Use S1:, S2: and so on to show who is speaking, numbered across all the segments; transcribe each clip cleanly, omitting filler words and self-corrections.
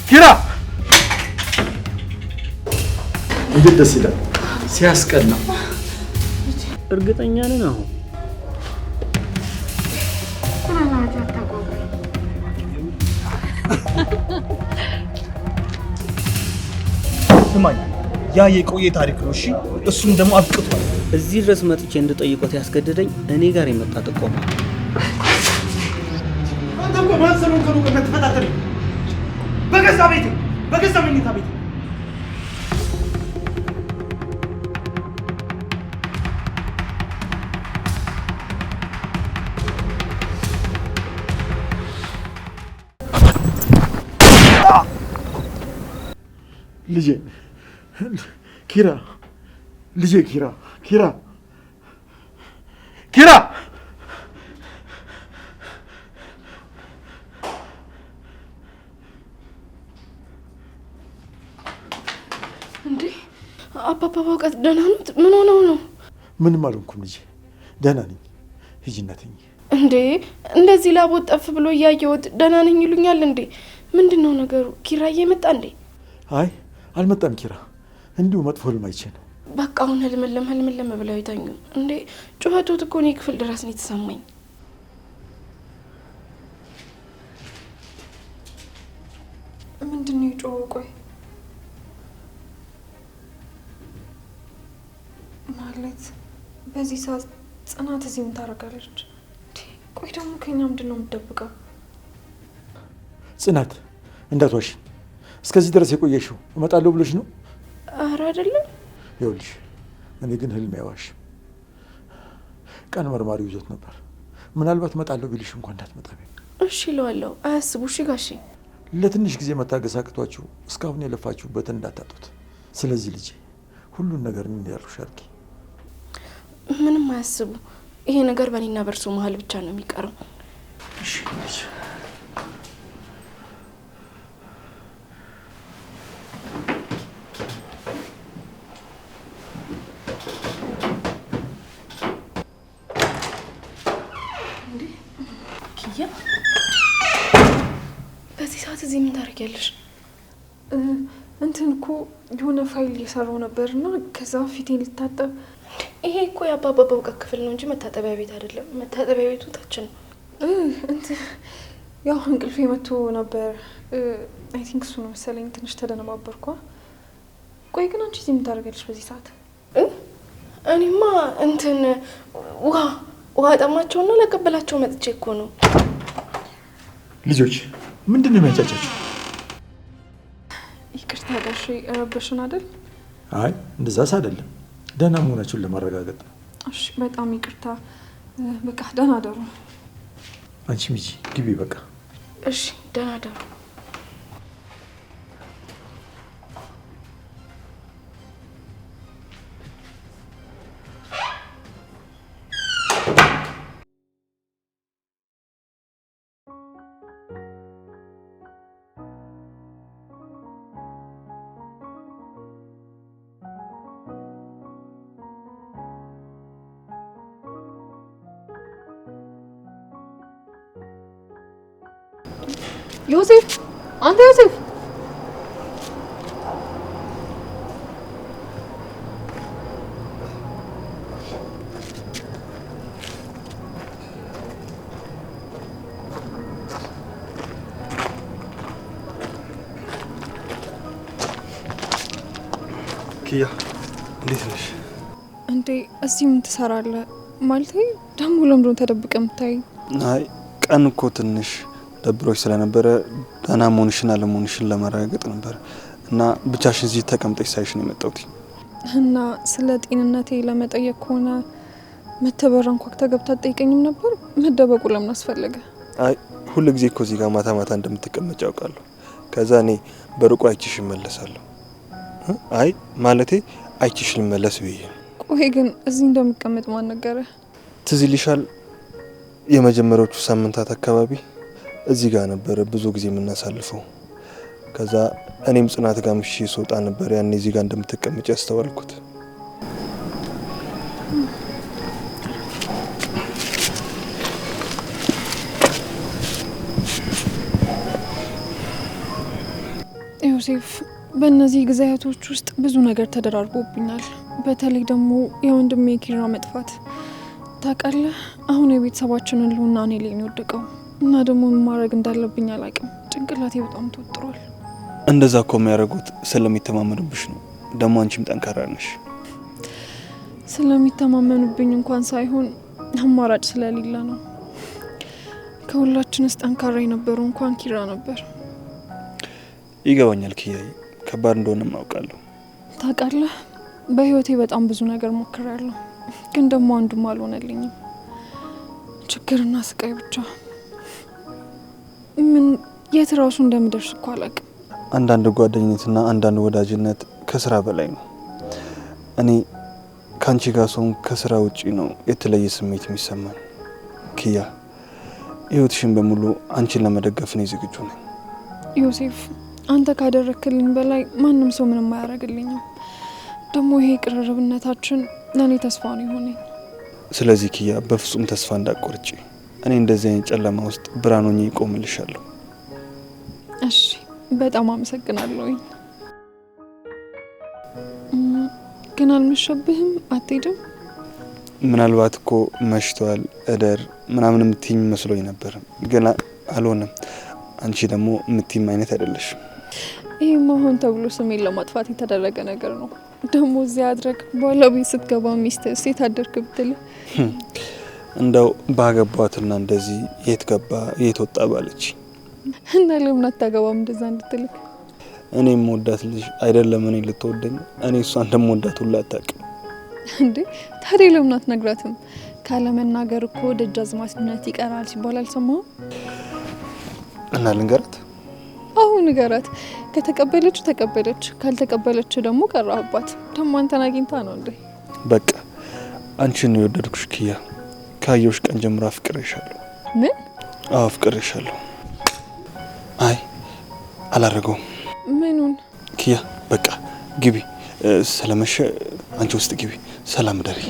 S1: ኪራ እንዴት ደስ ይላል ሲያስቀና።
S2: እርግጠኛ ነን አሁን
S3: ስማኝ ያ የቆየ ታሪክ ነው። እሺ እሱም ደግሞ አብቅቷል።
S2: እዚህ ድረስ መጥቼ እንድጠይቆት ያስገደደኝ እኔ ጋር የመጣ ጥቆማ።
S3: አንተ እኮ ማንሰሩን ከሩቅ ተፈታተሪ በገዛ ቤቴ በገዛ መኝታ ቤቴ
S1: ልጄ ኪራ ልጄ ኪራ ኪራ ኪራ
S4: እንዴ አባባ በእውቀት ደህና ነው? ምን ሆነው ነው?
S1: ምንም አልሆንኩም ልጄ ደህና ነኝ። ሂጂ እናትኝ።
S4: እንዴ እንደዚህ ላቦት ጠፍ ብሎ እያየሁት ደህና ነኝ ይሉኛል እንዴ? ምንድነው ነገሩ? ኪራዬ መጣ እንዴ?
S1: አይ አልመጣም ኪራ እንዲሁ መጥፎ ህልም አይቼ ነው።
S4: በቃ አሁን ህልምለም ብለው ይተኙ እንዴ። ጩኸቱት እኮ እኔ ክፍል ድረስ ነው የተሰማኝ።
S5: ምንድነው የጮኸው? ቆይ ማለት በዚህ ሰዓት ጽናት እዚህ ምን ታደርጋለች? ቆይ ደግሞ ከኛ ምንድነው የምትደብቀው?
S1: ጽናት እንዳትዋሽ። እስከዚህ ድረስ የቆየሽው እመጣለሁ ብሎሽ ነው?
S4: ኧረ አይደለም።
S1: ይኸውልሽ እኔ ግን ህልም አይዋሽም። ቀን መርማሪው ይዞት ነበር። ምናልባት እመጣለሁ ቢልሽ እንኳን እንዳትመጣ።
S4: እሺ እለዋለሁ። አያስቡ። እሺ ጋሼ።
S1: ለትንሽ ጊዜ መታገስ አቅቷችሁ እስካሁን የለፋችሁበትን እንዳታጡት። ስለዚህ ልጄ ሁሉን ነገር ምን ያልኩሽ አድርጊ።
S4: ምንም አያስቡ። ይሄ ነገር በእኔና በእርሱ መሀል ብቻ ነው የሚቀረው።
S1: እሺ ልጄ።
S4: በዚህ ሰዓት እዚህ ምን ታደርጊያለሽ?
S5: እንትን እኮ የሆነ ፋይል እየሰራው ነበርና ከዛ ፊቴን ልታጠብ።
S4: ይሄ እኮ የአባባ በእውቀት ክፍል ነው እንጂ መታጠቢያ ቤት አይደለም። መታጠቢያ ቤቱ ታች ነው።
S5: እንትን ያው እንቅልፌ መጥቶ ነበር። አይ ቲንክ እሱ ነው መሰለኝ። ትንሽ ተደነባበርኳ። ቆይ ግን አንቺ እዚህ ምን ታደርጊያለሽ በዚህ ሰዓት?
S4: እኔማ እንትን ውሃ ጠማቸውና ለቀበላቸው መጥቼ እኮ ነው።
S1: ልጆች ምንድን ነው የሚያጫጫችሁ?
S5: ይቅርታ ጋሼ ረበሽን አይደል?
S1: አይ እንደዛስ አይደለም፣ ደህና መሆናችሁን ለማረጋገጥ ነው።
S5: እሺ በጣም ይቅርታ። በቃ ደህና አደሩ።
S1: አንቺም ሂጂ ግቢ በቃ።
S4: እሺ ደህና አደሩ።
S5: ዮሴፍ፣ አንተ ዮሴፍ!
S3: ኪያ እንዴት ነሽ?
S5: እንዴ እዚህ ምን ትሰራለህ? ማለቴ ደግሞ ለምንድን ነው ተደብቀህ የምታይኝ?
S6: አይ ቀን እኮ ትንሽ ደብሮች ስለነበረ ደህና መሆንሽን አለመሆንሽን ለማረጋገጥ ነበር እና ብቻሽን እዚህ ተቀምጠሽ ሳይሽ ነው የመጣሁት።
S5: እና ስለ ጤንነቴ ለመጠየቅ ከሆነ መተበራ እንኳን ገብታ አትጠይቀኝም ነበር? መደበቁ ለምን አስፈለገ?
S6: አይ ሁሉ ጊዜ እኮ እዚህ ጋር ማታ ማታ እንደምትቀመጭ ያውቃለሁ። ከዛ እኔ በሩቁ አይችሽ እመለሳለሁ። አይ ማለቴ አይችሽ ልመለስ ብዬ።
S5: ቆይ ግን እዚህ እንደምቀመጥ ማን ነገረ?
S6: ትዝ ይልሻል የመጀመሪያዎቹ ሳምንታት አካባቢ እዚህ ጋር ነበረ ብዙ ጊዜ የምናሳልፈው። ከዛ እኔም ጽናት ጋር ምሽ ስወጣ ነበር ያኔ እዚህ ጋር እንደምትቀመጭ ያስተዋልኩት።
S5: ዮሴፍ በእነዚህ ጊዜያቶች ውስጥ ብዙ ነገር ተደራርቦብኛል። በተለይ ደግሞ የወንድሜ ኪራ መጥፋት ታውቃለህ። አሁን የቤተሰባችንን ህልውና እኔ ላይ ነው የወደቀው እና ደግሞ ምን ማድረግ እንዳለብኝ አላውቅም። ጭንቅላቴ በጣም ተወጥሯል።
S6: እንደዛ እኮ የሚያደርጉት ስለሚተማመኑብሽ ነው። ደግሞ አንቺም ጠንካራ ነሽ።
S5: ስለሚተማመኑብኝ እንኳን ሳይሆን አማራጭ ስለሌለ ነው። ከሁላችንስ ጠንካራ የነበረው እንኳን ኪራ ነበር።
S6: ይገባኛል ኪያዬ፣ ከባድ እንደሆነ ማውቃለሁ።
S5: ታውቃለህ በህይወቴ በጣም ብዙ ነገር ሞክሬያለሁ፣ ግን ደግሞ አንዱም አልሆነልኝም። ችግርና ስቃይ ብቻ። ምን የት ራሱ እንደምደርስ እኮ አላውቅም።
S6: አንዳንድ ጓደኝነትና አንዳንድ ወዳጅነት ከስራ በላይ ነው። እኔ ካንቺ ጋር ሰውን ከስራ ውጪ ነው የተለየ ስሜት የሚሰማኝ። ኪያ ህይወትሽን በሙሉ አንቺን ለመደገፍ ነው ዝግጁ ነኝ።
S5: ዮሴፍ አንተ ካደረክልኝ በላይ ማንም ሰው ምንም አያደርግልኝም። ደግሞ ይሄ ቅርርብነታችን ለእኔ ተስፋ ነው የሆነኝ።
S6: ስለዚህ ኪያ በፍጹም ተስፋ እንዳትቆርጪ። እኔ እንደዚህ አይነት ጨለማ ውስጥ ብርሃን ሆኜ እቆምልሻለሁ።
S5: እሺ በጣም አመሰግናለሁ። ግን አልመሸብህም? አትሄድም?
S6: ምናልባት እኮ መሽቷል እደር ምናምን የምትይኝ መስሎኝ ነበር፣ ግን አልሆነም። አንቺ ደግሞ የምትይም አይነት አይደለሽም።
S5: ይህ መሆን ተብሎ ስሜን ለማጥፋት የተደረገ ነገር ነው። ደግሞ እዚያ አድረግ በኋላ ቤት ስትገባ ሚስት ሴት አደርክ ብትል
S6: እንደው ባገባትና እንደዚህ የት ገባ የት ወጣ ባለች
S5: እና ለምን አታገባም እንደዛ እንድትልክ?
S6: እኔ የምወዳት ልጅ አይደለም እኔ ልትወደኝ፣ እኔ እሷን እንደምወዳት ሁላ አታውቅም
S5: እንዴ? ታዲያ ለምን አትነግራትም? ካለመናገር እኮ ደጃዝማችነት ይቀራል ሲባል አልሰማህም?
S6: እና ልንገራት?
S5: አሁን ንገራት። ከተቀበለች ተቀበለች፣ ካልተቀበለች ደግሞ ቀራህባት። ደግሞ አንተን አግኝታ ነው እንዴ?
S6: በቃ አንቺን ነው የወደድኩሽ ኪያ። ካየሁሽ ቀን ጀምሮ አፍቅሬሻለሁ።
S5: ምን?
S6: አዎ አፍቅሬሻለሁ። አይ አላረገውም።
S5: ምኑን?
S6: ኪያ በቃ ግቢ፣ ስለመሸ አንቺ ውስጥ ግቢ። ሰላም ደሪ።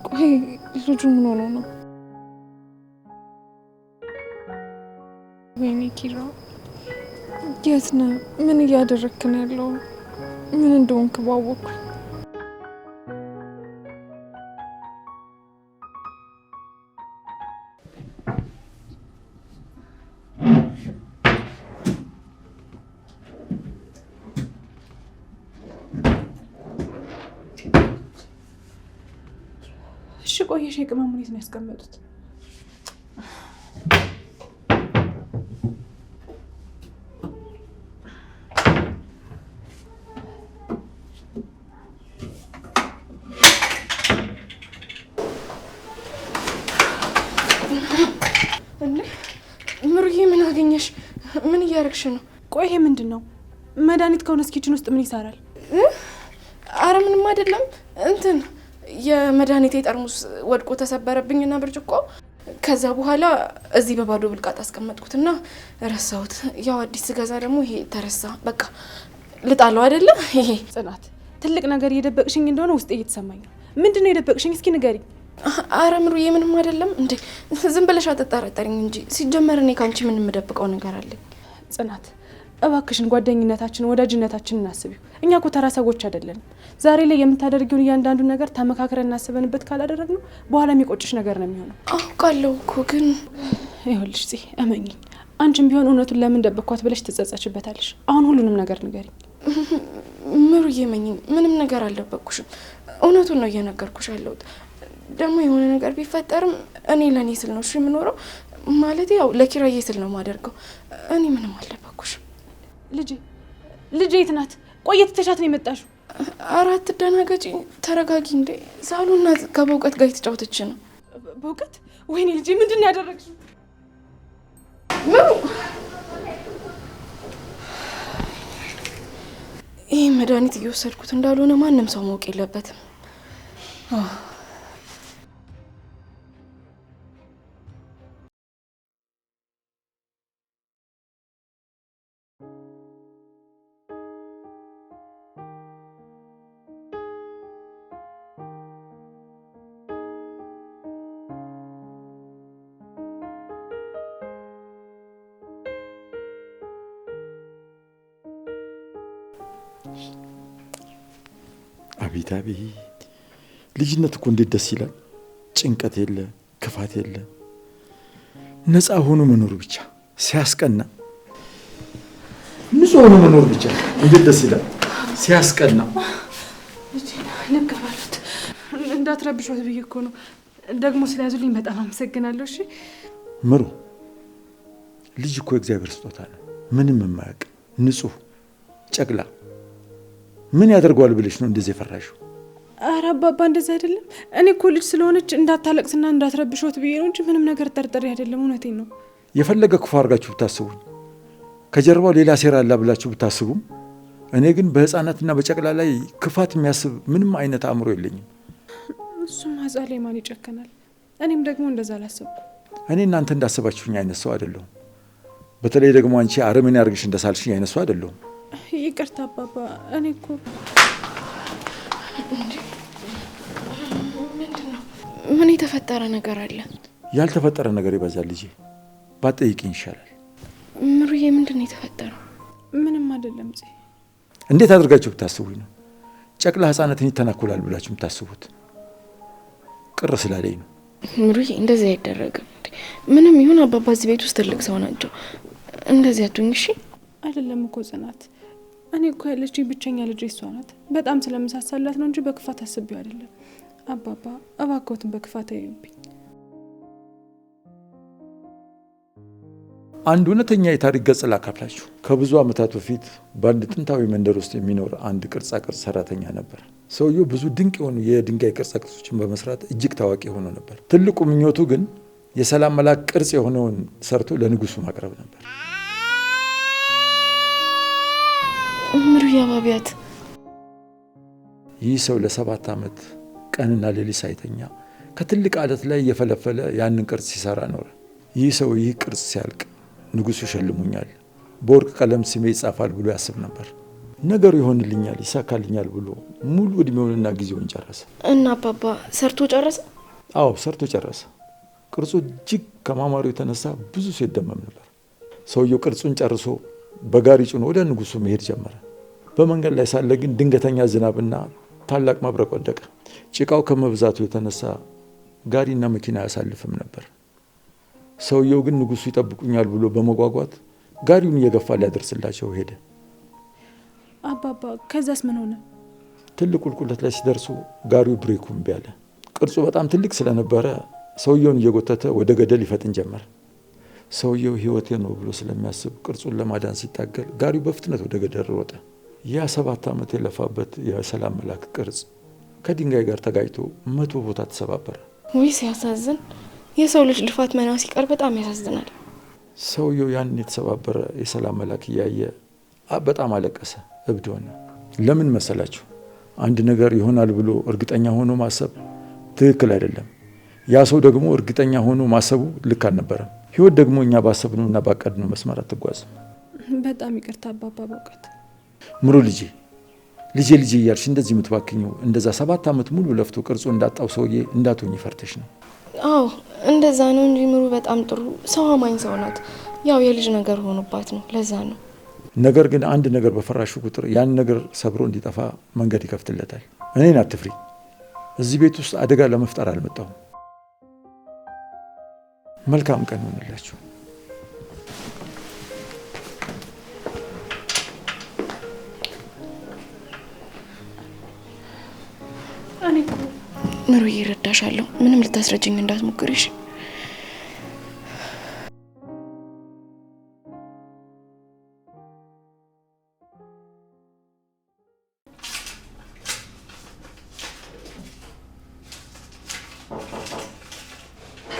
S5: ቆይ ልጁ ምን ሆኖ ነው? ወይኔ ኪራ የት ነህ? ምን እያደረክ ነው ያለው? ምን እንደሆንክ ባወቅኩ።
S7: እሺ ቆየሽ የቅመሙን የት ነው ያስቀመጡት?
S4: ምሩዬ ምን አገኘሽ? ምን እያረግሽ ነው?
S7: ቆይ ይሄ ምንድን ነው? መድኃኒት ከሆነስ ኪችን ውስጥ ምን ይሰራል?
S4: አረ ምንም አይደለም። እንትን የመድኃኒቴ ጠርሙስ ወድቆ ተሰበረብኝና ብርጭቆ፣ ከዛ በኋላ እዚህ በባዶ ብልቃጥ አስቀመጥኩትና ረሳሁት። ያው አዲስ ስገዛ ደግሞ ይሄ ተረሳ። በቃ ልጣለው አይደለም። ይሄ
S7: ጽናት ትልቅ ነገር እየደበቅሽኝ እንደሆነ ውስጤ እየተሰማኝ ነው። ምንድን ነው የደበቅሽኝ? እስኪ ንገሪኝ።
S4: አረ ምሩዬ ምንም አይደለም። እንዴ ዝም ብለሽ አትጠራጠሪኝ እንጂ ሲጀመር እኔ ካንቺ ምን የምደብቀው ነገር አለኝ?
S7: ጽናት እባክሽን ጓደኝነታችን ወዳጅነታችንን አስቢው። እኛ እኮ ተራ ሰዎች አይደለንም። ዛሬ ላይ የምታደርጊውን እያንዳንዱ ነገር ተመካክረን እናስበንበት ካላደረግነው በኋላ የሚቆጭሽ ነገር ነው የሚሆነው።
S4: አውቃለሁ እኮ ግን
S7: ይኸውልሽ ጽ እመኚኝ፣ አንቺም ቢሆን እውነቱን ለምን ደበቅኳት ብለሽ ትጸጸችበታለሽ። አሁን ሁሉንም ነገር ንገሪኝ።
S4: ምሩዬ እመኚኝ፣ ምንም ነገር አልደበቅኩሽም። እውነቱን ነው እየነገርኩሽ ያለሁት። ደግሞ የሆነ ነገር ቢፈጠርም እኔ ለእኔ ስል ነው የምኖረው። ማለት ያው ለኪራዬ ስል ነው የማደርገው። እኔ ምንም አልደበቅኩሽም።
S7: ልጄ የት ናት? ቆየት ተሻት ነው የመጣሽው?
S4: አራት ደናገጪ፣ ተረጋጊ። እንዴ ሳሉና ከበውቀት ጋር የተጫወተች ነው።
S7: በውቀት? ወይኔ ልጄ ምንድን ነው ያደረግሽው?
S4: ምሩ ይህ መድኃኒት እየወሰድኩት እንዳልሆነ ማንም ሰው ማወቅ የለበትም።
S1: አቤት አቤት! ልጅነት እኮ እንዴት ደስ ይላል! ጭንቀት የለ፣ ክፋት የለ፣ ነፃ ሆኖ መኖር ብቻ ሲያስቀና። ንጹህ ሆኖ መኖር ብቻ እንዴት ደስ ይላል! ሲያስቀና።
S7: ልክ ባሉት እንዳትረብሾት ብዬ እኮ ነው። ደግሞ ስለያዙልኝ በጣም አመሰግናለሁ። እሺ
S1: ምሩ፣ ልጅ እኮ የእግዚአብሔር ስጦታ ነው። ምንም የማያውቅ ንጹህ ጨቅላ ምን ያደርገዋል ብለሽ ነው እንደዚህ የፈራሽው?
S7: ኧረ አባባ እንደዚህ አይደለም። እኔ እኮ ልጅ ስለሆነች እንዳታለቅስና እንዳትረብሾት ብዬ ነው እንጂ ምንም ነገር ጠርጥሬ አይደለም። እውነቴን ነው።
S1: የፈለገ ክፉ አድርጋችሁ ብታስቡኝ፣ ከጀርባው ሌላ ሴራ አለ ብላችሁ ብታስቡም፣ እኔ ግን በህፃናትና በጨቅላ ላይ ክፋት የሚያስብ ምንም አይነት አእምሮ የለኝም።
S7: እሱም አዛ ላይ ማን ይጨከናል? እኔም ደግሞ እንደዛ አላሰብኩ።
S1: እኔ እናንተ እንዳሰባችሁኝ አይነት ሰው አይደለሁም። በተለይ ደግሞ አንቺ አረመኔ አድርግሽ እንደሳልሽኝ አይነት ሰው አይደለሁም።
S7: ይቅርታ አባባ። እኔ እኮ
S4: ምን የተፈጠረ ነገር አለ?
S1: ያልተፈጠረ ነገር ይበዛል ልጄ። ባትጠይቂኝ ይሻላል።
S4: ምሩዬ፣ ምንድን ነው የተፈጠረው?
S7: ምንም አይደለም።
S1: እንዴት አድርጋችሁ ብታስቡኝ ነው ጨቅላ ህፃናትን ይተናኮላል ብላችሁ የምታስቡት? ቅር ስላለኝ ነው።
S4: ምሩዬ፣ እንደዚህ አይደረግም። ምንም ይሁን አባባ እዚህ ቤት ውስጥ ትልቅ ሰው ናቸው። እንደዚህ አትሁኝ እሺ።
S7: አይደለም እኮ ጽናት፣ እኔ እኮ ያለችኝ ብቸኛ ልጅ እሷ ናት። በጣም ስለምሳሳላት ነው እንጂ በክፋት አስቤው አይደለም። አባባ እባክዎትን በክፋት አዩብኝ።
S1: አንድ እውነተኛ የታሪክ ገጽ ላካፍላችሁ። ከብዙ ዓመታት በፊት በአንድ ጥንታዊ መንደር ውስጥ የሚኖር አንድ ቅርጻ ቅርጽ ሰራተኛ ነበር። ሰውየው ብዙ ድንቅ የሆኑ የድንጋይ ቅርጻ ቅርጾችን በመስራት እጅግ ታዋቂ ሆኖ ነበር። ትልቁ ምኞቱ ግን የሰላም መልአክ ቅርጽ የሆነውን ሰርቶ ለንጉሱ ማቅረብ ነበር።
S4: ምሩዬ አባቢያት፣
S1: ይህ ሰው ለ7 ዓመት ቀንና ሌሊት ሳይተኛ ከትልቅ አለት ላይ እየፈለፈለ ያንን ቅርጽ ሲሰራ ኖረ። ይህ ሰው ይህ ቅርጽ ሲያልቅ ንጉሱ ይሸልሙኛል፣ በወርቅ ቀለም ስሜ ይጻፋል ብሎ ያስብ ነበር። ነገሩ ይሆንልኛል፣ ይሳካልኛል ብሎ ሙሉ እድሜውንና ጊዜውን ጨረሰ።
S4: እና አባባ ሰርቶ ጨረሰ?
S1: አዎ ሰርቶ ጨረሰ። ቅርጹ እጅግ ከማማሩ የተነሳ ብዙ ሰው ይደመም ነበር። ሰውየው ቅርጹን ጨርሶ በጋሪ ጭኖ ወደ ንጉሱ መሄድ ጀመረ። በመንገድ ላይ ሳለ ግን ድንገተኛ ዝናብና ታላቅ መብረቅ ወደቀ። ጭቃው ከመብዛቱ የተነሳ ጋሪና መኪና አያሳልፍም ነበር። ሰውየው ግን ንጉሱ ይጠብቁኛል ብሎ በመጓጓት ጋሪውን እየገፋ ሊያደርስላቸው ሄደ።
S7: አባባ ከዛስ ምን ሆነ?
S1: ትልቅ ቁልቁለት ላይ ሲደርሱ ጋሪው ብሬኩ እምቢ አለ። ቅርጹ በጣም ትልቅ ስለነበረ ሰውየውን እየጎተተ ወደ ገደል ይፈጥን ጀመር። ሰውየው ህይወቴ ነው ብሎ ስለሚያስብ ቅርጹን ለማዳን ሲታገል ጋሪው በፍጥነት ወደ ገደል ሮጠ። ያ 7 ዓመት የለፋበት የሰላም መልአክ ቅርጽ ከድንጋይ ጋር ተጋጭቶ 100 ቦታ ተሰባበረ።
S4: ወይ ሲያሳዝን! የሰው ልጅ ልፋት መና ሲቀር በጣም ያሳዝናል።
S1: ሰውየው ያን የተሰባበረ የሰላም መልአክ እያየ በጣም አለቀሰ፣ እብድ ሆነ። ለምን መሰላችሁ? አንድ ነገር ይሆናል ብሎ እርግጠኛ ሆኖ ማሰብ ትክክል አይደለም። ያ ሰው ደግሞ እርግጠኛ ሆኖ ማሰቡ ልክ አልነበረም። ህይወት ደግሞ እኛ ባሰብነውና ባቀድነው መስመር አትጓዝም።
S7: በጣም ይቅርታ አባባ። በእውቀት
S1: ምሩ ልጄ እያልሽ እንደዚህ የምትባክኙ እንደዛ 7 ዓመት ሙሉ ለፍቶ ቅርጹ እንዳጣው ሰውዬ እንዳትሆኝ ፈርተሽ ነው።
S4: አዎ እንደዛ ነው እንጂ ምሩ በጣም ጥሩ ሰው፣ አማኝ ሰው ናት። ያው የልጅ ነገር ሆኖባት ነው፣ ለዛ ነው።
S1: ነገር ግን አንድ ነገር በፈራሹ ቁጥር ያን ነገር ሰብሮ እንዲጠፋ መንገድ ይከፍትለታል። እኔን አትፍሪ። እዚህ ቤት ውስጥ አደጋ ለመፍጠር አልመጣሁም። መልካም ቀን ይሁንላችሁ።
S4: ምሩዬ እረዳሻለሁ። ምንም ልታስረጅኝ እንዳትሞክሪሽ።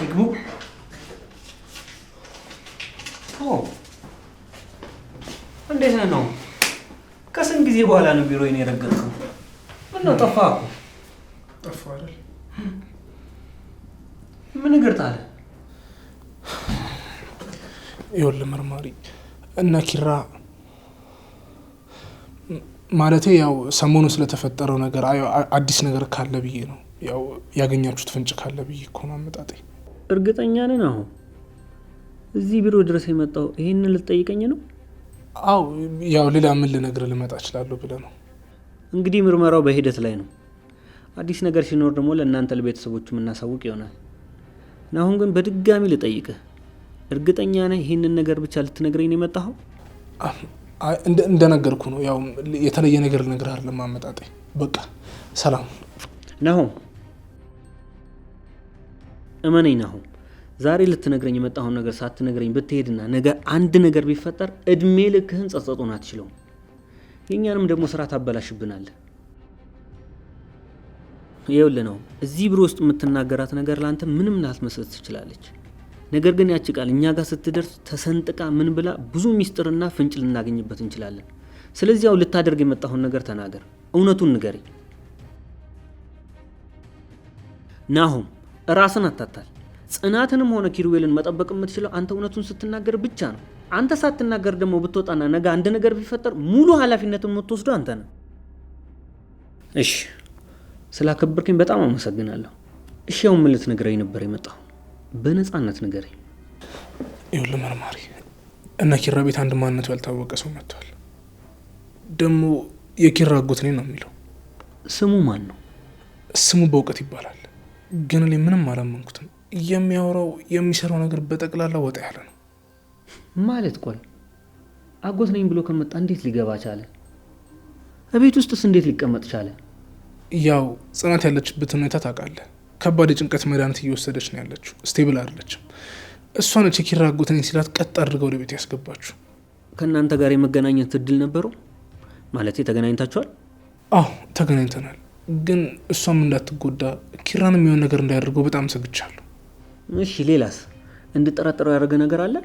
S2: ግቡ። እንዴት ነው? ከስንት ጊዜ በኋላ ነው ቢሮዬን የረገጥከው? ምነው ጠፋህ እኮ?
S3: ጠፋህ አይደል?
S2: ምን እግር ጣለ?
S3: ይኸውልህ መርማሪ እና ኪራ ማለቴ ያው ሰሞኑ ስለተፈጠረው ነገር አዲስ ነገር ካለ ብዬ ነው። ያው ያገኛችሁት ፍንጭ ካለ ብዬ እኮ ነው አመጣጤ።
S2: እርግጠኛ ነን? አሁን እዚህ ቢሮ ድረስ የመጣው ይሄንን ልትጠይቀኝ ነው?
S3: አው ያው ሌላ ምን ልነግርህ ልመጣ እችላለሁ ብለህ ነው።
S2: እንግዲህ ምርመራው በሂደት ላይ ነው። አዲስ ነገር ሲኖር ደግሞ ለእናንተ ለቤተሰቦቹ የምናሳውቅ ይሆናል። አሁን ግን በድጋሚ ልጠይቅህ፣ እርግጠኛ ነህ ይህንን ነገር ብቻ ልትነግረኝ ነው የመጣኸው?
S3: እንደነገርኩ ነው። ያው የተለየ ነገር ልነግርህ አይደለም ማመጣጤ። በቃ ሰላም
S2: ናሆም። እመነኝ ናሆም፣ ዛሬ ልትነግረኝ የመጣኸውን ነገር ሳትነግረኝ ብትሄድና ነገ አንድ ነገር ቢፈጠር እድሜ ልክህን ጸጸቱን አትችለውም። የእኛንም ደግሞ ስራ ታበላሽብናለህ። ይኸውልህ ነው እዚህ ቢሮ ውስጥ የምትናገራት ነገር ለአንተ ምንም ላትመስል ትችላለች። ነገር ግን ያቺ ቃል እኛ ጋር ስትደርስ ተሰንጥቃ ምን ብላ ብዙ ሚስጥርና ፍንጭ ልናገኝበት እንችላለን። ስለዚህ ያው ልታደርግ የመጣኸውን ነገር ተናገር፣ እውነቱን ንገረኝ። ናሆም ራስን አታታል። ጽናትንም ሆነ ኪሩቤልን መጠበቅ የምትችለው አንተ እውነቱን ስትናገር ብቻ ነው። አንተ ሳትናገር ደግሞ ብትወጣና ነገ አንድ ነገር ቢፈጠር ሙሉ ኃላፊነቱን የምትወስደው አንተ ነህ። እሺ ስላከበርከኝ በጣም አመሰግናለሁ። እሺ ያው ምን ልትነግረኝ ነበር የመጣው? በነፃነት ንገረኝ።
S3: ይኸውልህ መርማሪ፣ እነ ኪራ ቤት አንድ ማንነቱ ያልታወቀ ሰው መጥቷል። ደግሞ የኪራ አጎት ነኝ ነው የሚለው።
S2: ስሙ ማን ነው?
S3: ስሙ በእውቀት ይባላል። ግን እኔ ምንም አላመንኩትም። የሚያወራው የሚሰራው ነገር በጠቅላላ ወጣ ያለ ነው።
S2: ማለት ቆይ አጎት ነኝ ብሎ ከመጣ እንዴት ሊገባ ቻለ? እቤት ውስጥስ እንዴት ሊቀመጥ ቻለ?
S3: ያው ጽናት ያለችበት ሁኔታ ታውቃለህ። ከባድ የጭንቀት መድኃኒት እየወሰደች ነው ያለችው። ስቴብል አይደለችም። እሷ ነች የኪራ አጎት ነኝ ሲላት ቀጥ አድርገው ወደ ቤት ያስገባችሁ።
S2: ከእናንተ ጋር የመገናኘት እድል ነበረው? ማለት ተገናኝታችኋል?
S3: አዎ ተገናኝተናል። ግን እሷም እንዳትጎዳ ኪራንም የሆነ ነገር እንዳያደርገው በጣም ሰግቻለሁ።
S2: እሺ ሌላስ? እንድጠራጠረው ያደረገ ነገር አለ?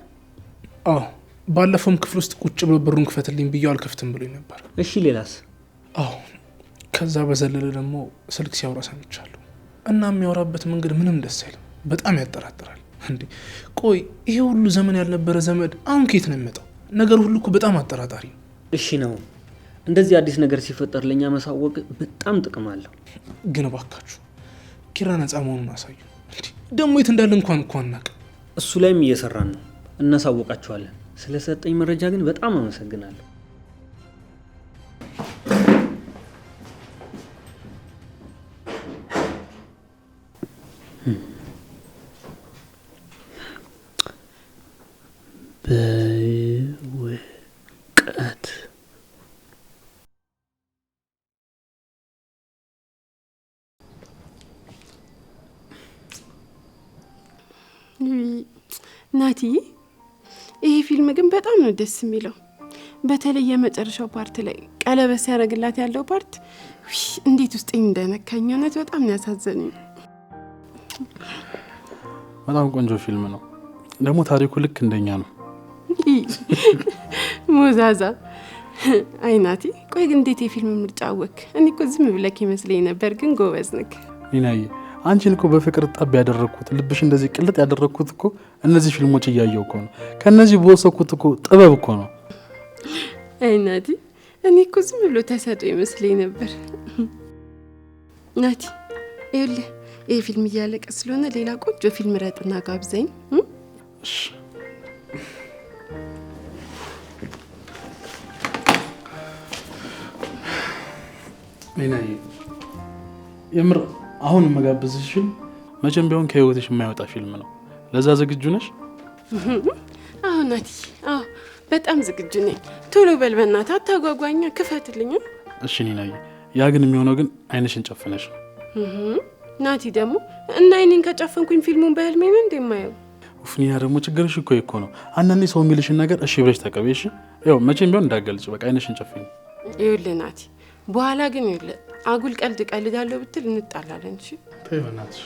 S3: አዎ ባለፈውም ክፍል ውስጥ ቁጭ ብሎ በሩን ክፈትልኝ ብዬው አልከፍትም ብሎኝ ነበር።
S2: እሺ ሌላስ?
S3: አዎ ከዛ በዘለለ ደግሞ ስልክ ሲያወራ ሰምቻለሁ። እና የሚያወራበት መንገድ ምንም ደስ አይልም። በጣም ያጠራጥራል። እንዴ ቆይ ይሄ ሁሉ ዘመን ያልነበረ ዘመድ አሁን ከየት ነው የሚመጣው? ነገር ሁሉ እኮ በጣም አጠራጣሪ ነው።
S2: እሺ ነው እንደዚህ አዲስ ነገር ሲፈጠር ለኛ ማሳወቅ በጣም ጥቅም አለው።
S3: ግን እባካችሁ ኪራ ነፃ መሆኑን አሳዩ። ደግሞ የት እንዳለ እንኳን አናውቅ።
S2: እሱ ላይም እየሰራን ነው፣ እናሳውቃችኋለን። ስለሰጠኝ መረጃ ግን በጣም አመሰግናለሁ። በውቀት
S7: ናቲ፣ ይሄ ፊልም ግን በጣም ነው ደስ የሚለው። በተለይ የመጨረሻው ፓርት ላይ ቀለበት ሲያደርግላት ያለው ፓርት እንዴት ውስጤን እንደነካኝ እውነት በጣም ያሳዘነኝ።
S8: በጣም ቆንጆ ፊልም ነው። ደግሞ ታሪኩ ልክ እንደኛ ነው።
S7: ሞዛዛ። አይ ናቲ፣ ቆይ ግን እንዴት የፊልም ምርጫ አወክ? እኔ እኮ ዝም ብለክ ይመስለኝ ነበር፣ ግን ጎበዝ ነክ።
S8: ኒናዬ አንቺን እኮ በፍቅር ጣብ ያደረኩት ልብሽ እንደዚህ ቅልጥ ያደረኩት እኮ እነዚህ ፊልሞች እያየው እኮ ነው። ከነዚህ በወሰኩት እኮ ጥበብ እኮ ነው።
S7: አይ ናቲ፣ እኔ እኮ ዝም ብሎ ተሰጦ ይመስለኝ ነበር። ናቲ ይኸውልህ፣ ይሄ ፊልም እያለቀ ስለሆነ ሌላ ቆንጆ ፊልም ረጥና ጋብዘኝ።
S8: እሺ ኒናዬ፣ የምር አሁን መጋበዝሽ ፊልም መቼም ቢሆን ከህይወትሽ የማይወጣ ፊልም ነው። ለዛ ዝግጁ ነሽ?
S7: አዎ ናቲ፣ አዎ በጣም ዝግጁ ነኝ። ቶሎ በል በእናትህ፣ አታጓጓኛ፣ ክፈትልኝ።
S8: እሺ ኒናዬ፣ ያ ግን የሚሆነው ግን አይንሽን ጨፍነሽ ነው።
S7: ናቲ ደግሞ እና አይኔን ከጨፈንኩኝ ፊልሙን በህልሜ ነው እንደማየው።
S8: ኡፍኒያ ደግሞ ችግርሽ እኮ ነው። አንዳንዴ ሰው የሚልሽን ነገር እሺ ብለሽ ተቀበይ። እሺ ያው መቼም ቢሆን እንዳገልጭ፣ በቃ አይንሽን ጨፍኝ።
S7: ይኸውልህ ናቲ፣ በኋላ ግን ይኸውልህ አጉል ቀልድ ቀልዳለሁ ብትል እንጣላለን። እሺ
S8: ተይ በእናትሽ።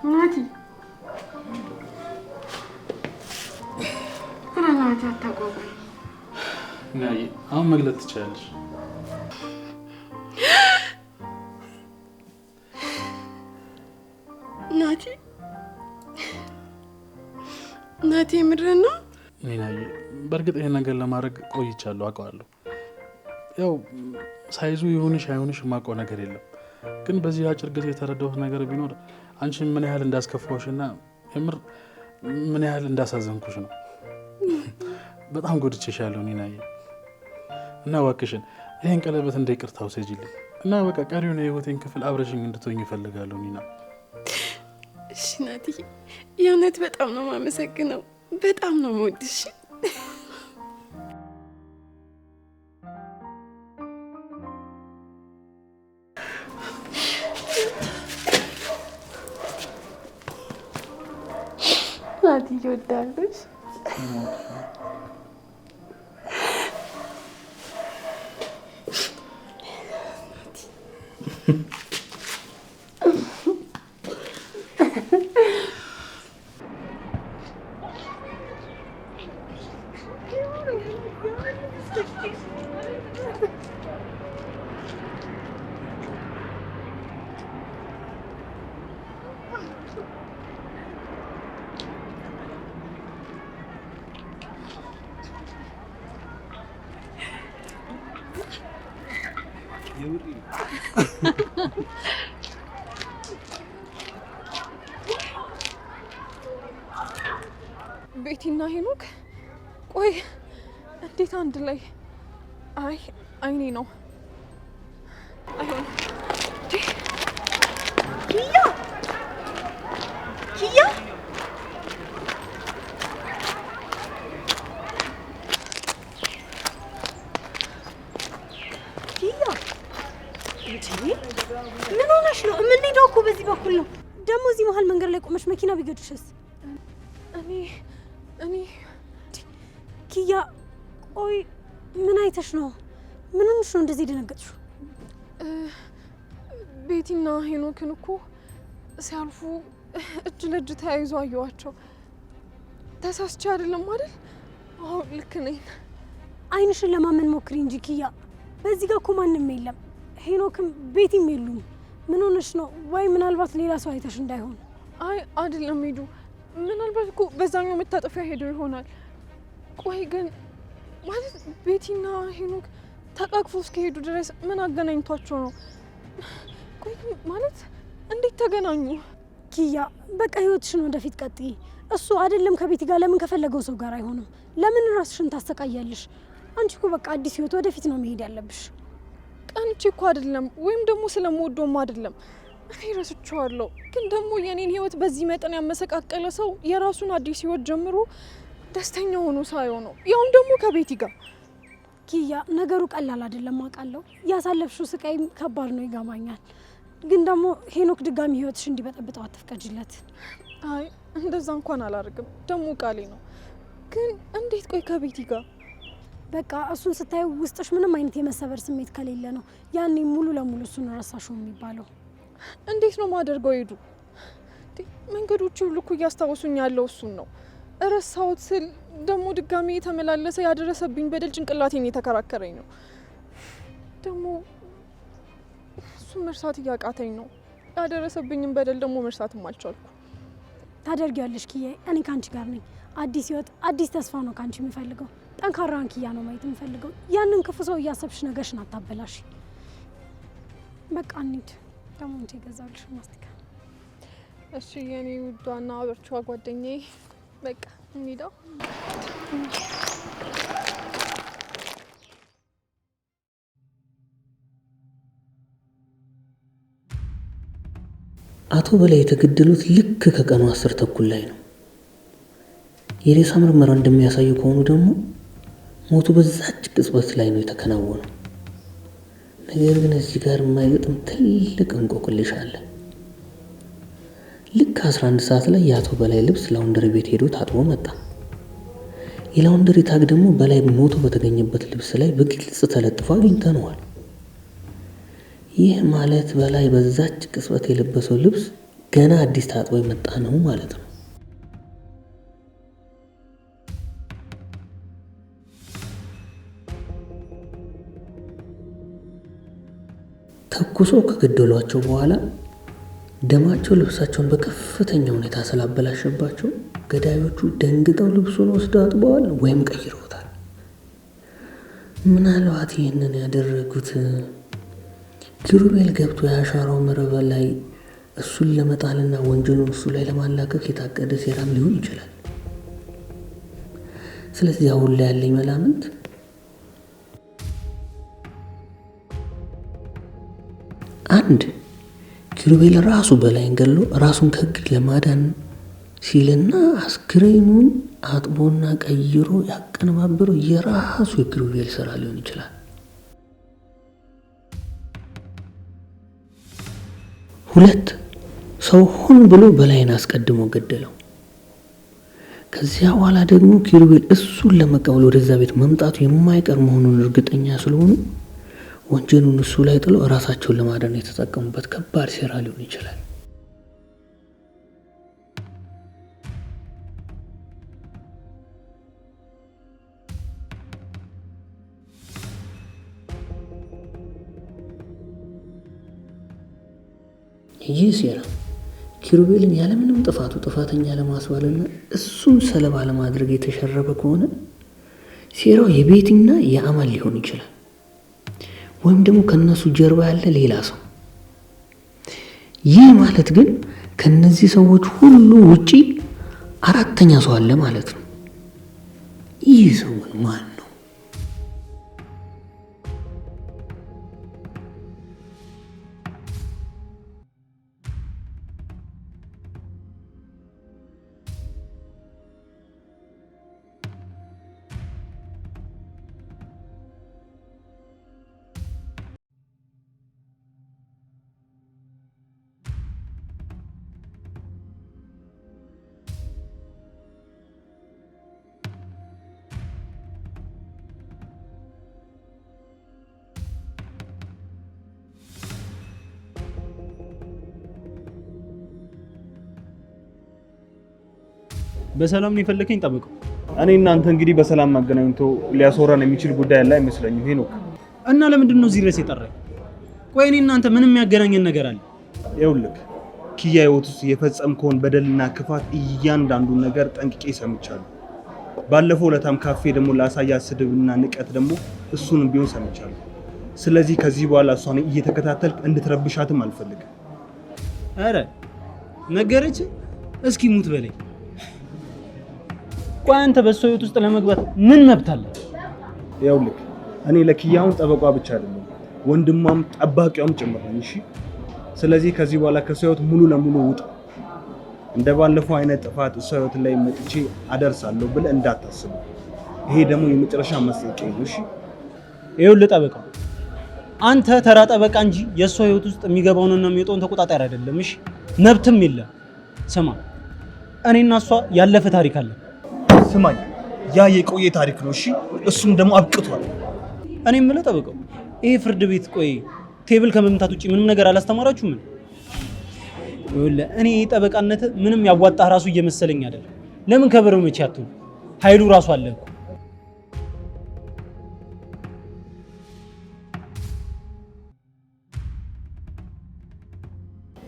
S7: ናቲ ናቲ አታጓጓኝ።
S8: ናዬ አሁን መግለጥ ትችላለሽ።
S7: ናቲ ናቲ ምንድን ነው?
S8: ናዬ በእርግጥ ይሄን ነገር ለማድረግ ቆይቻለሁ፣ አውቀዋለሁ። ያው ሳይዙ ይሁንሽ አይሁንሽ የማውቀው ነገር የለም። ግን በዚህ አጭር ጊዜ የተረዳሁት ነገር ቢኖር አንቺን ምን ያህል እንዳስከፋውሽና የምር ምን ያህል እንዳሳዘንኩሽ ነው። በጣም ጎድቼሻለሁ ኒናዬ። እና እባክሽን ይሄን ቀለበት እንደ ይቅርታ ውሰጂልኝ እና በቃ ቀሪውን የህይወቴን ክፍል አብረሽኝ እንድትሆኝ እፈልጋለሁ ኒና።
S7: እሺ ናትዬ፣ የእውነት በጣም ነው የማመሰግነው። በጣም ነው የምወድሽ። ናትዬ እወዳለሁ።
S5: ቤቲና ሄኖክ ቆይ እንዴት አንድ ላይ? አይ አይኔ ነው አይሆን።
S9: ኪያ ኪያ ምን ሆነሽ ነው? የምንሄደው እኮ በዚህ በኩል ነው። ደግሞ እዚህ መሀል መንገድ ላይ ቆመሽ መኪና ቢገጭሽስ?
S5: እኔ
S9: ኪያ ቆይ ምን አይተሽ ነው? ምን ሆነሽ ነው እንደዚህ ደነገጥሽው?
S5: ቤቲና ሄኖክን እኮ ሲያልፉ እጅ ለእጅ ተያይዞ አየዋቸው። ተሳስቼ አይደለም አይደል? አዎ ልክ ነኝ።
S9: አይንሽን ለማመን ሞክሪ እንጂ ኪያ፣ በዚህ ጋር እኮ ማንም የለም። ሄኖክም ቤቲም የሉም። ምን ሆነሽ ነው? ወይ ምናልባት ሌላ ሰው አይተሽ እንዳይሆን።
S5: አይ አይደለም ሄዱ፣ ምናልባት እኮ በዛኛው መታጠፊያ ሄደው ይሆናል። ቆይ ግን ማለት ቤቲና ሄኖክ ተቃቅፎ እስከሄዱ ድረስ ምን አገናኝቷቸው ነው? ቆይ ማለት እንዴት ተገናኙ?
S9: ኪያ በቃ ህይወትሽን ወደፊት ቀጥይ። እሱ አይደለም ከቤቲ ጋር ለምን ከፈለገው ሰው ጋር አይሆንም? ለምን ራስሽን ታሰቃያለሽ? አንቺ እኮ በቃ አዲስ ህይወት ወደፊት ነው መሄድ ያለብሽ።
S5: ቀንቼ እኮ አይደለም ወይም ደግሞ ስለምወደውም አይደለም። እኔ ረስቼዋለሁ። ግን ደግሞ የኔን ህይወት በዚህ መጠን ያመሰቃቀለ ሰው የራሱን አዲስ ህይወት ጀምሮ ደስተኛ ሆኖ ሳይሆን ነው፣ ያውም ደግሞ ከቤቲ ጋር።
S9: ኪያ ነገሩ ቀላል አይደለም አውቃለሁ። ያሳለፍሽው ስቃይ ከባድ ነው ይገባኛል። ግን ደግሞ ሄኖክ ድጋሚ ህይወትሽ እንዲበጠብጠው አትፍቀጅለት።
S5: አይ እንደዛ እንኳን አላደርግም፣ ደግሞ ቃሌ ነው። ግን እንዴት? ቆይ ከቤቲ ጋር
S9: በቃ እሱን ስታዩ ውስጥሽ ምንም አይነት የመሰበር ስሜት ከሌለ ነው ያኔ ሙሉ ለሙሉ እሱን ረሳሽው የሚባለው።
S5: እንዴት ነው ማደርገው? ሄዱ መንገዶቹ ሁሉ እኮ እያስታወሱኝ ያለው እሱን ነው። እረሳሁት ስል ደግሞ ድጋሚ የተመላለሰ ያደረሰብኝ በደል ጭንቅላቴን እየተከራከረኝ ነው። ደግሞ እሱን መርሳት እያቃተኝ ነው። ያደረሰብኝን በደል ደግሞ መርሳትም አልቻልኩ።
S9: ታደርጊያለሽ ኪያ፣ እኔ ካንቺ ጋር ነኝ። አዲስ ህይወት፣ አዲስ ተስፋ ነው ካንቺ የሚፈልገው። ጠንካራን ኪያ ነው ማየት የምፈልገው። ያንን ክፉ ሰው እያሰብሽ ነገርሽን አታበላሽ። በቃ እንሂድ። ደግሞ እንት ይገዛልሽ ማስቲካ።
S5: እሺ የኔ ውዷና አብርቿ ጓደኛዬ፣ በቃ እንሂደው።
S2: አቶ በላይ የተገደሉት ልክ ከቀኑ 10 ተኩል ላይ ነው። የሬሳ ምርመራ እንደሚያሳዩ ከሆኑ ደግሞ ሞቱ በዛች ቅጽበት ላይ ነው የተከናወነው። ነገር ግን እዚህ ጋር የማይገጥም ትልቅ እንቆቅልሽ አለ። ልክ 11 ሰዓት ላይ የአቶ በላይ ልብስ ላውንደሪ ቤት ሄዶ ታጥቦ መጣ። የላውንደሪ ታግ ደግሞ በላይ ሞቶ በተገኘበት ልብስ ላይ በግልጽ ተለጥፎ አግኝተነዋል። ይህ ማለት በላይ በዛች ቅጽበት የለበሰው ልብስ ገና አዲስ ታጥቦ የመጣ ነው ማለት ነው። ተኩሶ ከገደሏቸው በኋላ ደማቸው ልብሳቸውን በከፍተኛ ሁኔታ ስላበላሸባቸው ገዳዮቹ ደንግጠው ልብሱን ወስደው አጥበዋል ወይም ቀይረውታል። ምናልባት ይህንን ያደረጉት ኪሩቤል ገብቶ ያሻራው መረብ ላይ እሱን ለመጣልና ወንጀሉን እሱ ላይ ለማላቀቅ የታቀደ ሴራም ሊሆን ይችላል። ስለዚህ አሁን ላይ ያለኝ መላምት አንድ ኪሩቤል ራሱ በላይን ገሎ ራሱን ከሕግ ለማዳን ሲልና አስክሬኑን አጥቦና ቀይሮ ያቀነባበረው የራሱ የኪሩቤል ስራ ሊሆን ይችላል። ሁለት ሰው ሆን ብሎ በላይን አስቀድሞ ገደለው። ከዚያ በኋላ ደግሞ ኪሩቤል እሱን ለመቀበል ወደዛ ቤት መምጣቱ የማይቀር መሆኑን እርግጠኛ ስለሆኑ ወንጀሉን እሱ ላይ ጥለው ራሳቸውን ለማዳን የተጠቀሙበት ከባድ ሴራ ሊሆን ይችላል። ይህ ሴራ ኪሩቤልን ያለምንም ጥፋቱ ጥፋተኛ ለማስባልና እሱን ሰለባ ለማድረግ የተሸረበ ከሆነ ሴራው የቤቲና የአማን ሊሆን ይችላል። ወይም ደግሞ ከነሱ ጀርባ ያለ ሌላ ሰው። ይህ ማለት ግን ከነዚህ ሰዎች ሁሉ ውጪ አራተኛ ሰው አለ ማለት ነው። ይህ ሰው ማን ነው?
S10: በሰላም ነው የፈለከኝ ጠብቀው።
S11: እኔ እናንተ እንግዲህ በሰላም ማገናኝቶ ሊያስወራን የሚችል ጉዳይ አለ አይመስለኝም ሄኖክ።
S10: እና ለምንድን ነው እዚህ ድረስ የጠራኝ? ቆይ እኔ እናንተ ምንም የሚያገናኘን ነገር አለ?
S11: ይኸውልህ ኪያ ህይወት ውስጥ የፈጸምከውን በደልና ክፋት እያንዳንዱን ነገር ጠንቅቄ ሰምቻለሁ። ባለፈው ለታም ካፌ ደግሞ ላሳያት ስድብና ንቀት ደግሞ እሱንም ቢሆን ሰምቻለሁ። ስለዚህ ከዚህ በኋላ እሷን እየተከታተልክ እንድትረብሻትም አልፈልግም።
S10: አረ ነገረች? እስኪ ሙት በለኝ። ቆይ አንተ በሷ ህይወት ውስጥ ለመግባት ምን መብት አለ?
S11: ይኸውልህ እኔ ለኪያውን ጠበቋ ብቻ አይደለም ወንድሟም ጠባቂዋም ጭምር ነኝ። እሺ ስለዚህ ከዚህ በኋላ ከሷ ህይወት ሙሉ ለሙሉ ውጣ። እንደባለፈው አይነት ጥፋት እሷ ህይወት ላይ መጥቼ አደርሳለሁ ብለህ እንዳታስብ። ይሄ ደግሞ የመጨረሻ ማስጠንቀቂያ ነው። እሺ
S10: ይኸውልህ ጠበቃው አንተ ተራ ጠበቃ እንጂ የሷ ህይወት ውስጥ የሚገባውንና የሚወጣውን ተቆጣጣሪ አይደለም። እሺ መብትም የለም። ስማ እኔና እሷ ያለፈ ታሪክ አለ።
S11: ስማኝ ያ የቆየ ታሪክ ነው። እሺ እሱም ደግሞ አብቅቷል።
S10: እኔ የምልህ ጠበቃው ይሄ ፍርድ ቤት ቆይ ቴብል ከመምታት ውጪ ምንም ነገር አላስተማራችሁም? ምን ይኸውልህ እኔ ጠበቃነት ምንም ያዋጣህ ራሱ እየመሰለኝ አይደለም። ለምን ከብር መቼ አትሆን? ኃይሉ ራሱ አለ እኮ።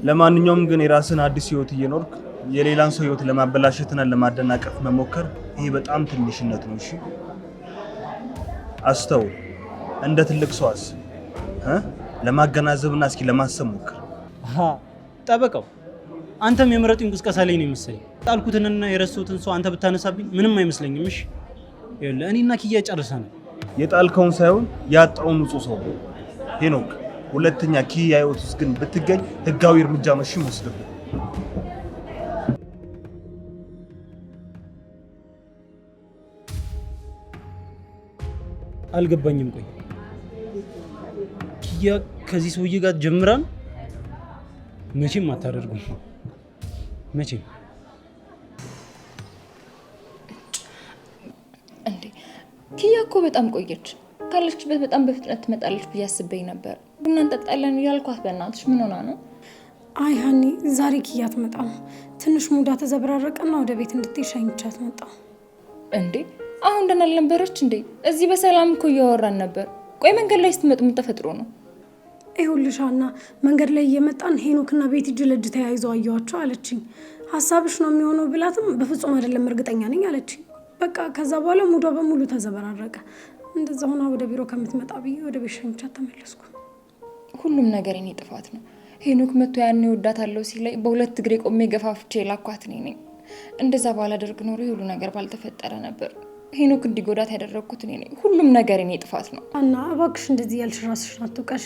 S11: ለማንኛውም ግን የራስን አዲስ ህይወት እየኖርክ የሌላን ሰው ህይወት ለማበላሸትና ለማደናቀፍ መሞከር ይሄ በጣም ትንሽነት ነው። እሺ አስተው እንደ ትልቅ ሰው አስብ። ለማገናዘብና እስኪ ለማሰብ ሞክር።
S10: ጠበቃው አንተም የምረጡኝ ቅስቀሳ ላይ ነው የመሰለኝ። ጣልኩትንና የረሱትን ሰው አንተ ብታነሳብኝ ምንም አይመስለኝም። እሺ ይኸውልህ እኔና ኪያ ጨርሰናል።
S11: የጣልከውን ሳይሆን ያጣውን ንጹህ ሰው ሄኖክ። ሁለተኛ ኪያ ህይወት ውስጥ ግን ብትገኝ ህጋዊ እርምጃ መሽም ወስደብህ።
S10: አልገባኝም። ቆይ ኪያ ከዚህ ሰውዬ ጋር ጀምራን? መቼም አታደርጉም። መቼም
S12: እንዴ ኪያ እኮ በጣም ቆየች። ካለችበት በጣም በፍጥነት ትመጣለች ብዬ አስበኝ ነበር። ቡና እንጠጣለን እያልኳት በእናትሽ ምን ሆና ነው?
S9: አይ ሀኒ ዛሬ ኪያ አትመጣም። ትንሽ ሙዳ ተዘበራረቀና ወደ ቤት እንድትሄድ ሸኝቻት መጣሁ።
S12: እንዴ አሁን ደህና አልነበረች እንዴ? እዚህ በሰላም እኮ እያወራን ነበር። ቆይ መንገድ ላይ ስትመጡ ምን ተፈጥሮ ነው?
S9: ይኸውልሽ ሀና መንገድ ላይ እየመጣን ሄኖክና ቤት እጅ ለእጅ ተያይዘው አየኋቸው አለችኝ። ሀሳብሽ ነው የሚሆነው ብላትም በፍጹም አይደለም እርግጠኛ ነኝ አለችኝ። በቃ ከዛ በኋላ ሙዷ በሙሉ ተዘበራረቀ። እንደዛ ሆና ወደ ቢሮ ከምትመጣ ብዬ ወደ ቤት ሸኝቻት ተመለስኩ።
S12: ሁሉም ነገር የኔ ጥፋት ነው። ሄኖክ መጥቶ ያኔ እወዳታለሁ ሲለኝ በሁለት እግሬ ቆሜ ገፋፍቼ ላኳት እኔ ነኝ። እንደዛ ባላደርግ ኖሮ ሁሉ ነገር ባልተፈጠረ ነበር። ሄኖክ እንዲጎዳት ያደረግኩት እኔ ነኝ። ሁሉም ነገር የኔ ጥፋት ነው።
S9: እና እባክሽ እንደዚህ ያልሽ ራስሽን አትውቀሽ።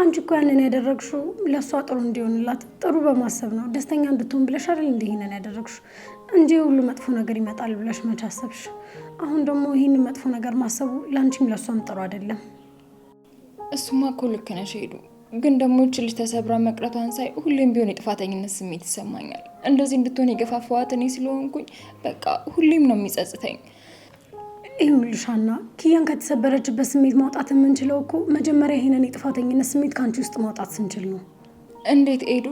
S9: አንቺ እኮ ያንን ያደረግሽው ለእሷ ጥሩ እንዲሆንላት ጥሩ በማሰብ ነው፣ ደስተኛ እንድትሆን ብለሽ አይደል እንደ ይሄንን ያደረግሽው እንጂ ሁሉ መጥፎ ነገር ይመጣል ብለሽ መች አሰብሽ? አሁን ደግሞ ይሄን መጥፎ ነገር ማሰቡ ለአንቺም ለእሷም ጥሩ አይደለም።
S12: እሱማ እኮ ልክ ነሽ ሄዱ። ግን ደግሞ እቺ ልጅ ተሰብራ መቅረቷን ሳይ ሁሌም ቢሆን የጥፋተኝነት ስሜት ይሰማኛል። እንደዚህ እንድትሆን የገፋፋዋት እኔ ስለሆንኩኝ በቃ ሁሌም ነው የሚጸጽተኝ።
S9: ይኸውልሽ ሀና፣ ኪያን ከተሰበረችበት ስሜት ማውጣት የምንችለው እኮ መጀመሪያ ይሄንን የጥፋተኝነት ስሜት ከአንቺ ውስጥ ማውጣት ስንችል ነው።
S12: እንዴት ሄዱ?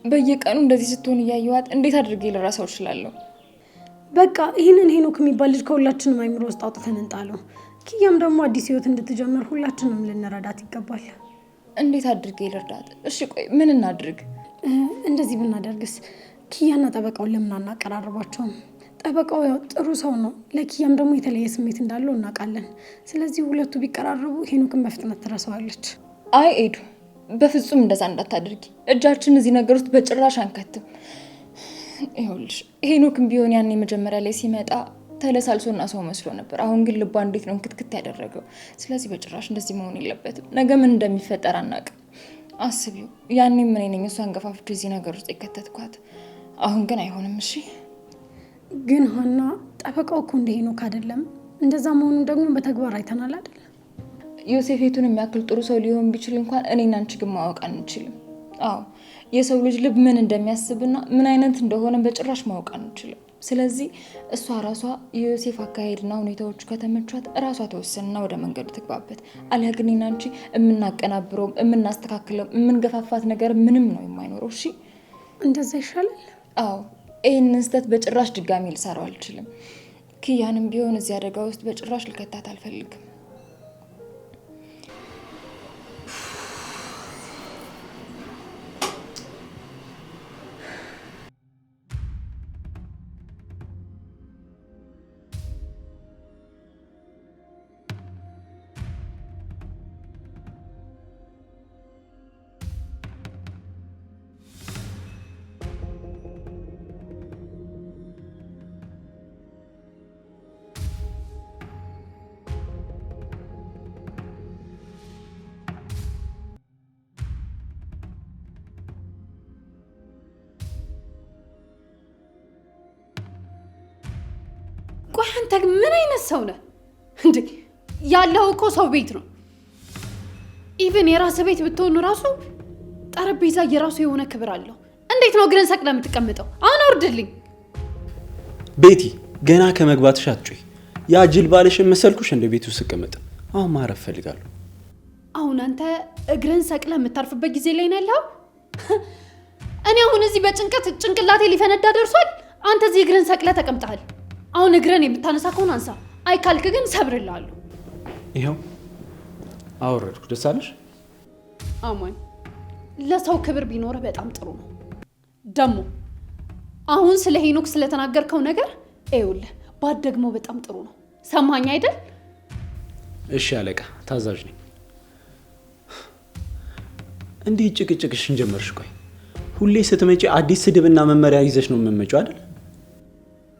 S12: በየቀኑ እንደዚህ ስትሆን እያየኋት እንዴት አድርጌ ልረሳው እችላለሁ?
S9: በቃ ይህንን ሄኖክ የሚባል ልጅ ከሁላችንም አይምሮ ውስጥ አውጥተን እንጣለው። ኪያም ደግሞ አዲስ ህይወት እንድትጀምር ሁላችንም ልንረዳት ይገባል።
S12: እንዴት አድርጌ ልርዳት? እሺ ቆይ ምን እናድርግ?
S9: እንደዚህ ብናደርግስ ኪያና ጠበቃውን ለምን አናቀራርባቸውም? ጠበቃው ያው ጥሩ ሰው ነው፣ ለኪያም ደግሞ የተለየ ስሜት እንዳለው እናውቃለን። ስለዚህ ሁለቱ ቢቀራረቡ ሄኖክን በፍጥነት ትረሳዋለች።
S12: አይ ኤዱ፣ በፍጹም እንደዛ እንዳታደርጊ። እጃችን እዚህ ነገር ውስጥ በጭራሽ አንከትም። ይኸውልሽ ሄኖክም ቢሆን ያኔ መጀመሪያ ላይ ሲመጣ ተለሳልሶና ሰው መስሎ ነበር። አሁን ግን ልቧ እንዴት ነው ክትክት ያደረገው። ስለዚህ በጭራሽ እንደዚህ መሆን የለበትም። ነገ ምን እንደሚፈጠር አናውቅም። አስቢው፣ ያኔ ምን ነኝ እሷን ገፋፍቼ እዚህ ነገር ውስጥ የከተትኳት። አሁን ግን አይሆንም። እሺ
S9: ግን ሀና፣ ጠበቃው እኮ እንደ ሄኖክ አይደለም። እንደዛ መሆኑን ደግሞ በተግባር አይተናል አይደል?
S12: ዮሴፌቱን የሚያክል ጥሩ ሰው ሊሆን ቢችል እንኳን እኔና አንቺ ግን ማወቅ አንችልም። አዎ የሰው ልጅ ልብ ምን እንደሚያስብና ምን አይነት እንደሆነ በጭራሽ ማወቅ አንችልም። ስለዚህ እሷ ራሷ የዮሴፍ አካሄድና ሁኔታዎቹ ከተመቿት ራሷ ተወሰንና ወደ መንገዱ ትግባበት። አለያ ግን እኔና አንቺ የምናቀናብረውም የምናስተካክለውም የምንገፋፋት ነገር ምንም ነው የማይኖረው። እሺ
S9: እንደዛ ይሻላል።
S12: አዎ ይህንን ስህተት በጭራሽ ድጋሚ ልሰራው አልችልም። ኪያንም ቢሆን እዚህ አደጋ ውስጥ በጭራሽ ልከታት አልፈልግም።
S13: ቆይ አንተ ምን አይነት ሰው ነህ እንዴ? ያለው እኮ ሰው ቤት ነው። ኢቭን የራስ ቤት ብትሆን ራሱ ጠረጴዛ የራሱ የሆነ ክብር አለው። እንዴት ነው እግርን ሰቅለህ የምትቀመጠው? አሁን አውርድልኝ።
S10: ቤቲ ገና ከመግባትሽ አትጮይ። ያ ጅል ባልሽን መሰልኩሽ እንደ ቤቱ ስቀመጥ። አሁን ማረፍ ፈልጋለሁ።
S13: አሁን አንተ እግርን ሰቅለህ የምታርፍበት ጊዜ ላይ ነው ያለው። እኔ አሁን እዚህ በጭንቀት ጭንቅላቴ ሊፈነዳ ደርሷል። አንተ እዚህ እግርን ሰቅለህ ተቀምጠሃል። አሁን እግርን የምታነሳ ከሆነ አንሳ፣ አይካልክ ግን ሰብርልሃለሁ።
S10: ይኸው አወረድኩ። ደስ አለሽ?
S13: አማን፣ ለሰው ክብር ቢኖርህ በጣም ጥሩ ነው። ደግሞ አሁን ስለ ሄኖክ ስለተናገርከው ነገር ይኸውልህ ባትደግሞ በጣም ጥሩ ነው። ሰማኝ አይደል?
S10: እሺ አለቃ፣ ታዛዥ ነኝ። እንዲህ ጭቅጭቅሽን ጀመርሽ? ቆይ ሁሌ ስትመጪ አዲስ ስድብና መመሪያ ይዘሽ ነው የምትመጪው አይደል?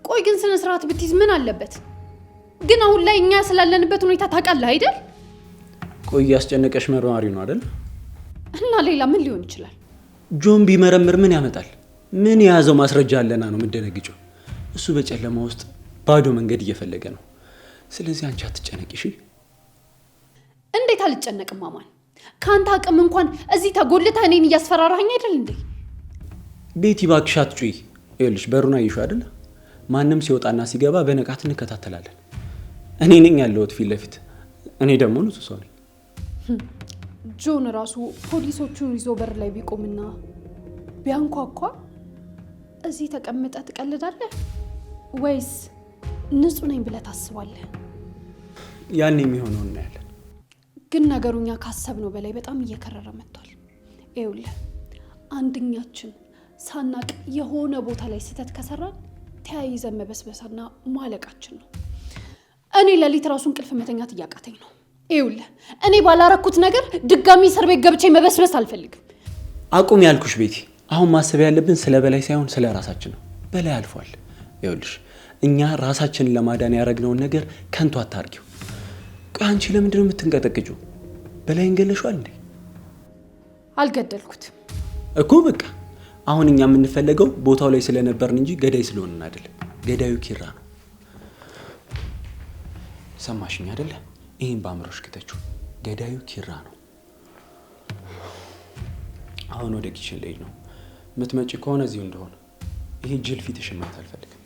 S13: ቆይ ግን ስነ ስርዓት ብትይዝ ምን አለበት? ግን አሁን ላይ እኛ ስላለንበት ሁኔታ ታውቃለህ አይደል?
S10: ቆይ ያስጨነቀሽ መርማሪ ነው አይደል?
S13: እና ሌላ ምን ሊሆን ይችላል?
S10: ጆን ቢመረምር ምን ያመጣል? ምን የያዘው ማስረጃ አለና ነው የምትደነግጪው? እሱ በጨለማ ውስጥ ባዶ መንገድ እየፈለገ ነው። ስለዚህ አንቺ አትጨነቂ እሺ?
S13: እንዴት አልጨነቅም አማን? ካንተ አቅም እንኳን እዚህ ተጎልታ እኔን እያስፈራራኸኝ አይደል እንዴ?
S10: ቤቲ እባክሽ አትጩይ። ይኸውልሽ በሩን አየሽው አይደል? ማንም ሲወጣና ሲገባ በንቃት እንከታተላለን። እኔ ነኝ ያለሁት ፊት ለፊት። እኔ ደግሞ ንጹህ ሰው ነኝ።
S13: ጆን ራሱ ፖሊሶቹን ይዞ በር ላይ ቢቆምና ቢያንኳኳ እዚህ ተቀምጠ ትቀልዳለህ ወይስ ንጹህ ነኝ ብለህ ታስባለህ?
S10: ያን የሚሆነው እናያለን።
S13: ግን ነገሩኛ ካሰብነው በላይ በጣም እየከረረ መጥቷል። ይኸውልህ አንደኛችን ሳናቅ የሆነ ቦታ ላይ ስህተት ከሰራን ተያይዘን መበስበሳና ማለቃችን ነው። እኔ ለሊት ራሱ እንቅልፍ መተኛት እያቃተኝ ነው። ይኸውልህ እኔ ባላረኩት ነገር ድጋሚ እስር ቤት ገብቼ መበስበስ አልፈልግም።
S10: አቁም ያልኩሽ ቤቲ። አሁን ማሰብ ያለብን ስለ በላይ ሳይሆን ስለ ራሳችን ነው። በላይ አልፏል። ይኸውልሽ እኛ ራሳችንን ለማዳን ያደረግነውን ነገር ከንቱ አታርጊው። ቆይ አንቺ ለምንድን ነው የምትንቀጠቅጪው? በላይ እንገለሽዋል እንዴ?
S13: አልገደልኩትም
S10: እኮ በቃ አሁን እኛ የምንፈልገው ቦታው ላይ ስለነበርን እንጂ ገዳይ ስለሆንን አይደለም። ገዳዩ ኪራ ነው። ሰማሽኝ አይደለ? ይሄን በአእምሮሽ ክተችው። ገዳዩ ኪራ ነው። አሁን ወደ ኪችን ልሄድ ነው። የምትመጪ ከሆነ እዚሁ እንደሆነ። ይሄ ጅል ፊትሽን ማየት አልፈልግም።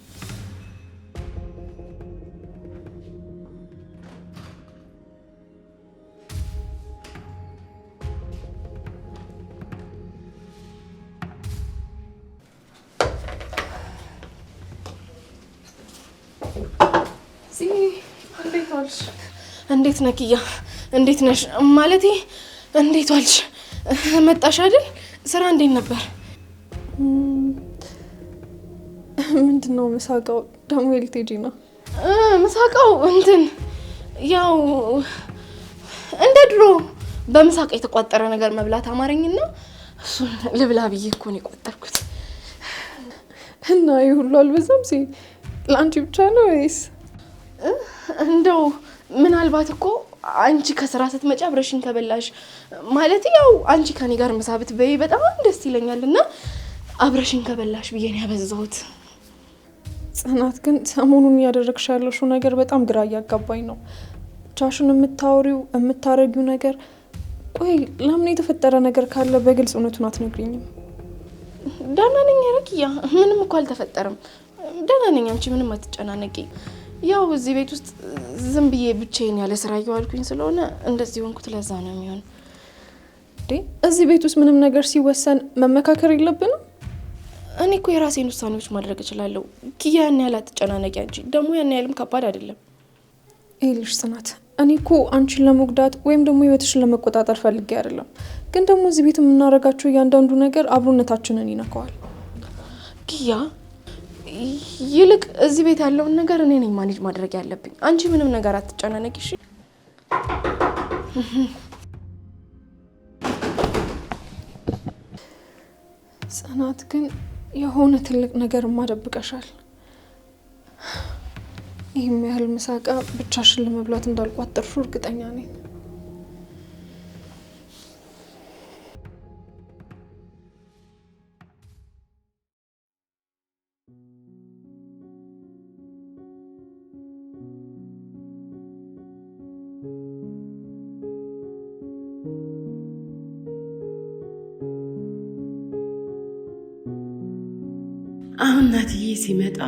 S4: እንዴት ነህ ኪያ? እንዴት ነሽ? ማለቴ እንዴት ዋልሽ? መጣሽ አይደል? ስራ እንዴት ነበር?
S5: ምንድነው ምሳቃው? ደግሞ ኤልቴጂ ነው
S4: ምሳቃው? እንትን ያው እንደ ድሮ በምሳቃ የተቋጠረ ነገር መብላት አማረኝና እሱን ልብላ ብዬ እኮ ነው የቋጠርኩት።
S5: እና ይሄ ሁሉ አልበዛም? ለአንቺ ብቻ ነው ወይስ?
S4: እንደው ምናልባት እኮ አንቺ ከስራ ስትመጪ አብረሽኝ ከበላሽ ማለት ያው አንቺ ከኔ ጋር ምሳ ብትበይ በጣም ደስ ይለኛልና አብረሽኝ ከበላሽ ብዬ ነው ያበዛሁት።
S5: ጽናት ግን ሰሞኑን ያደረግሽ ያለሽው ነገር በጣም ግራ እያጋባኝ ነው። ብቻሽን የምታረጊው ነገር። ቆይ ለምን የተፈጠረ ነገር ካለ በግልጽ እውነቱን አትነግሪኝም?
S4: ደህና ነኝ ኪያ፣ ምንም እኮ አልተፈጠረም። ደህና ነኝ፣ አንቺ ምንም አትጨናነቂ። ያው እዚህ ቤት ውስጥ ዝም ብዬ ብቻዬን ያለ ስራ እየዋልኩኝ ስለሆነ እንደዚህ ሆንኩት። ለዛ ነው የሚሆን።
S5: እዚህ ቤት ውስጥ ምንም ነገር ሲወሰን መመካከር የለብንም?
S4: እኔ እኮ የራሴን ውሳኔዎች ማድረግ እችላለሁ። ኪያ ያን ያህል አትጨናነቂ አንቺ። ደግሞ ያን ያህልም ከባድ አይደለም።
S5: ይኸውልሽ ጽናት፣ እኔ እኮ አንቺን ለመጉዳት ወይም ደግሞ ህይወትሽን ለመቆጣጠር ፈልጌ አይደለም። ግን ደግሞ እዚህ ቤት የምናደርጋቸው እያንዳንዱ ነገር አብሮነታችንን ይነካዋል።
S4: ኪያ ይልቅ እዚህ ቤት ያለውን ነገር እኔ ነኝ ማኔጅ ማድረግ ያለብኝ። አንቺ ምንም ነገር አትጨናነቂ እሺ?
S5: ጽናት ግን የሆነ ትልቅ ነገር ማደብቀሻል። ይህም ያህል ምሳቃ ብቻሽን ለመብላት እንዳልቋጠርሹ እርግጠኛ ነኝ።
S7: አሁን ናትዬ ሲመጣ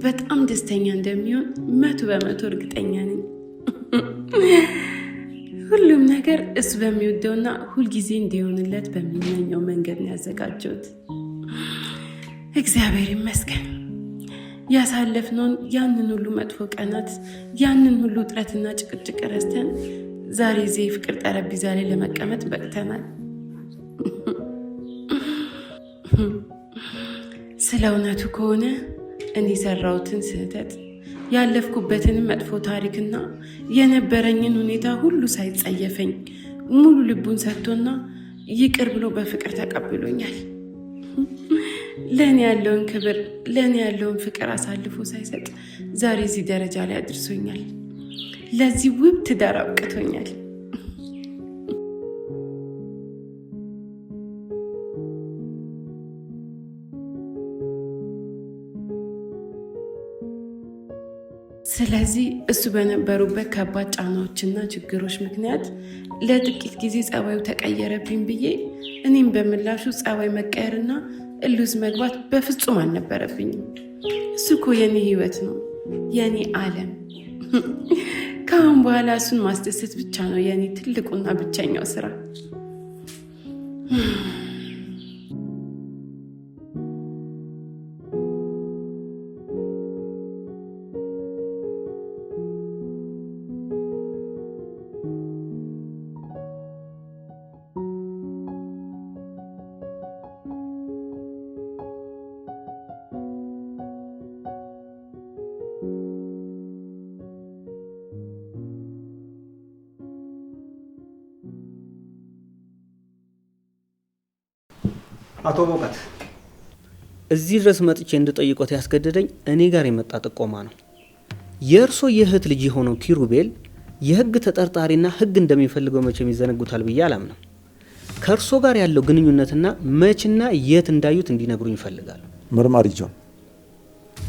S7: በጣም ደስተኛ እንደሚሆን 100% እርግጠኛ ነኝ። ሁሉም ነገር እሱ በሚወደውና ሁልጊዜ እንዲሆንለት በሚመኘው መንገድ ነው ያዘጋጀሁት። እግዚአብሔር ይመስገን። ያሳለፍነውን ያንን ሁሉ መጥፎ ቀናት፣ ያንን ሁሉ ውጥረትና ጭቅጭቅ ረስተን ዛሬ እዚህ የፍቅር ጠረጴዛ ላይ ለመቀመጥ በቅተናል። ስለ እውነቱ ከሆነ እኔ የሰራሁትን ስህተት፣ ያለፍኩበትንም መጥፎ ታሪክና የነበረኝን ሁኔታ ሁሉ ሳይጸየፈኝ ሙሉ ልቡን ሰጥቶና ይቅር ብሎ በፍቅር ተቀብሎኛል። ለእኔ ያለውን ክብር፣ ለእኔ ያለውን ፍቅር አሳልፎ ሳይሰጥ ዛሬ እዚህ ደረጃ ላይ አድርሶኛል። ለዚህ ውብ ትዳር አብቅቶኛል። ስለዚህ እሱ በነበሩበት ከባድ ጫናዎችና ችግሮች ምክንያት ለጥቂት ጊዜ ጸባዩ ተቀየረብኝ ብዬ እኔም በምላሹ ጸባይ መቀየርና እሉዝ መግባት በፍጹም አልነበረብኝም። እሱ እኮ የኔ ህይወት ነው፣ የኔ ዓለም። ከአሁን በኋላ እሱን ማስደሰት ብቻ ነው የኔ ትልቁና ብቸኛው ስራ።
S2: አቶ በውቀት እዚህ ድረስ መጥቼ እንድጠይቆት ያስገደደኝ እኔ ጋር የመጣ ጥቆማ ነው። የእርሶ የእህት ልጅ የሆነው ኪሩቤል የህግ ተጠርጣሪና ህግ እንደሚፈልገው መቼም ይዘነጉታል ብዬ አላምንም። ከእርሶ ጋር ያለው ግንኙነትና መችና የት እንዳዩት እንዲነግሩኝ ይፈልጋል።
S1: መርማሪ ጆን፣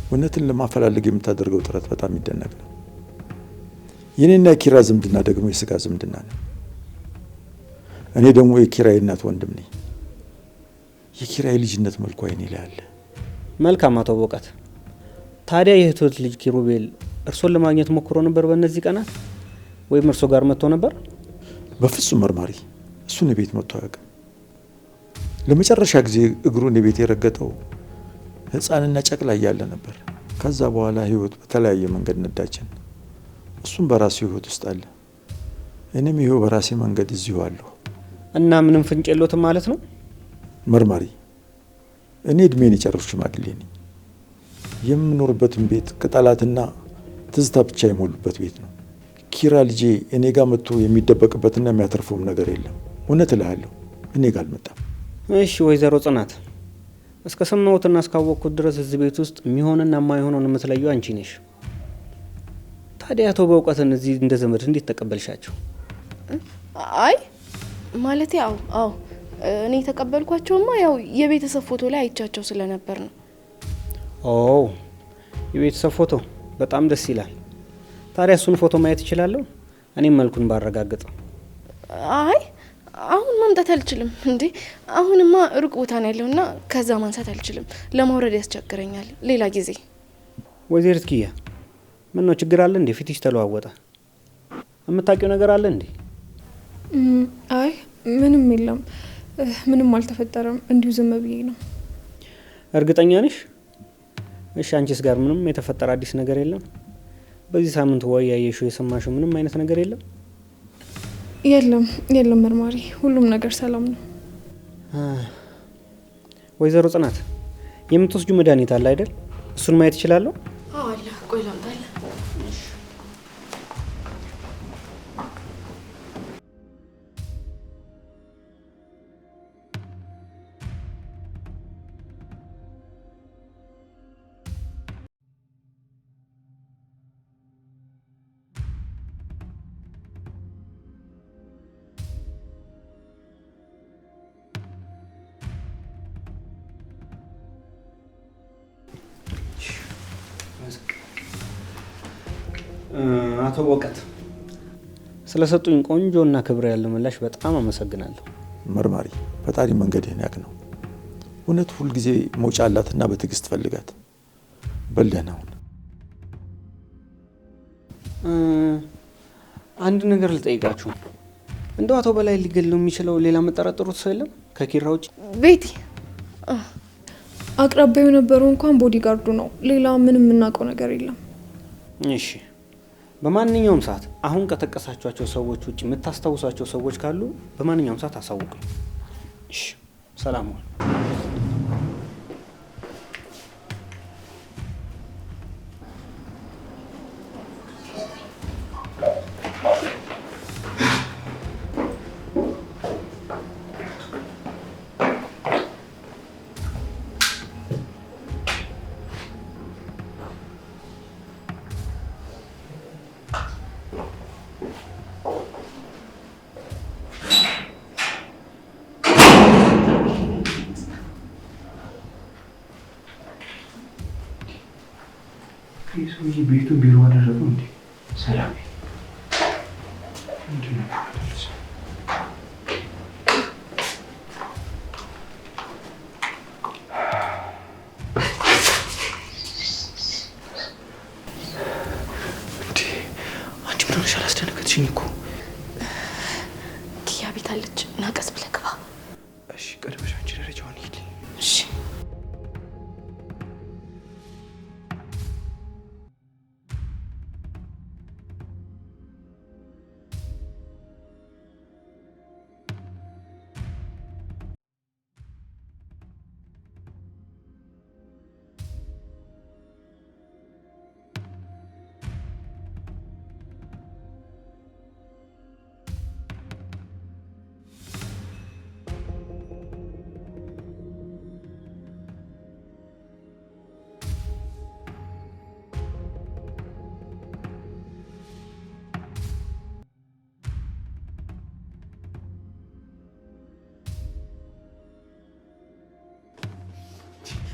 S1: እውነትን ለማፈላለግ የምታደርገው ጥረት በጣም ይደነቅ ነው። የኔና የኪራ ዝምድና ደግሞ የስጋ ዝምድና ነው። እኔ ደግሞ የኪራይ እናት ወንድም ነኝ። የኪራይ ልጅነት መልኩ አይኔ ላይ አለ።
S2: መልካም አቶ በውቀት፣ ታዲያ የእህቶት ልጅ ኪሩቤል እርሶን ለማግኘት ሞክሮ ነበር በእነዚህ ቀናት? ወይም እርሶ ጋር መጥቶ ነበር?
S1: በፍጹም መርማሪ፣ እሱን ቤት መጥቶ አያውቅም። ለመጨረሻ ጊዜ እግሩን ቤት የረገጠው ህፃንና ጨቅላ እያለ ነበር። ከዛ በኋላ ህይወት በተለያየ መንገድ ነዳችን። እሱም በራሱ ህይወት ውስጥ አለ፣ እኔም ይሄው በራሴ መንገድ እዚሁ አለሁ።
S2: እና ምንም ፍንጭ የለዎትም ማለት ነው?
S1: መርማሪ፣ እኔ እድሜን የጨረስኩ ሽማግሌ ነኝ። የምኖርበትን ቤት ቅጠላትና ትዝታ ብቻ የሞሉበት ቤት ነው። ኪራ ልጄ እኔ ጋር መጥቶ የሚደበቅበትና የሚያተርፈውም ነገር የለም። እውነት እልሃለሁ፣ እኔ ጋር አልመጣም።
S2: እሺ ወይዘሮ ጽናት፣ እስከ ሰማሁትና እስካወቅኩት ድረስ እዚህ ቤት ውስጥ የሚሆንና የማይሆነውን የምትለዩ አንቺ ነሽ። ታዲያ አቶ በውቀትን እዚህ እንደ ዘመድ እንዴት ተቀበልሻቸው?
S4: አይ ማለት አዎ እኔ ተቀበልኳቸውማ ያው የቤተሰብ ፎቶ ላይ አይቻቸው ስለነበር ነው።
S2: ኦ የቤተሰብ ፎቶ በጣም ደስ ይላል። ታዲያ እሱን ፎቶ ማየት እችላለሁ? እኔም መልኩን ባረጋግጥ።
S4: አይ አሁን ማምጣት አልችልም እንዴ። አሁንማ ሩቅ ቦታ ነው ያለውና ከዛ ማንሳት አልችልም። ለማውረድ ያስቸግረኛል። ሌላ ጊዜ።
S2: ወይዘሪት ኪያ ምን ነው ችግር አለ እንዴ? ፊትሽ ተለዋወጠ። የምታውቂው ነገር አለ እንዴ?
S5: አይ ምንም የለም፣ ምንም አልተፈጠረም። እንዲሁ ዝም ብዬ ነው።
S2: እርግጠኛ ነሽ? እሺ አንቺስ ጋር ምንም የተፈጠረ አዲስ ነገር የለም? በዚህ ሳምንት ወይ ያየሽው የሰማሽው ምንም አይነት ነገር የለም?
S5: የለም መርማሪ፣ ሁሉም ነገር ሰላም ነው።
S2: ወይዘሮ ጽናት የምትወስጁ መድኃኒት አለ አይደል? እሱን ማየት እችላለሁ?
S4: አዎ አለ። ቆይ ላምጣልህ።
S2: አቶ በውቀት ስለሰጡኝ ቆንጆና ክብር ያለው ምላሽ በጣም አመሰግናለሁ።
S1: መርማሪ፣ ፈጣሪ መንገድህን ያቅ ነው። እውነት ሁልጊዜ መውጫ አላትና በትዕግስት ፈልጋት። በልደህናውን
S2: አንድ ነገር ልጠይቃችሁ። እንደው አቶ በላይ ሊገለው የሚችለው ሌላ መጠረጥሩት ሰው የለም ከኪራ ውጭ?
S4: ቤቲ
S5: አቅራቢያው የነበረው እንኳን ቦዲጋርዱ ነው። ሌላ ምንም የምናውቀው ነገር የለም።
S2: እሺ በማንኛውም ሰዓት አሁን ከጠቀሳቸዋቸው ሰዎች ውጭ የምታስታውሷቸው ሰዎች ካሉ በማንኛውም ሰዓት አሳውቁ። እሺ ሰላም ዋል።
S11: ሰውዬ ቤቱን ቢሮ አደረገው እንዴ? ሰላም ምንድን ነው? አንቺ ምን ሆነሻል? አስደነገጥሽኝ እኮ።
S4: ኪያ ቤት አለች እና ቀስ ብለህ ግባ።
S11: እሺ ቀድመሽ አንቺ ደረጃውን ሂድ።
S4: እሺ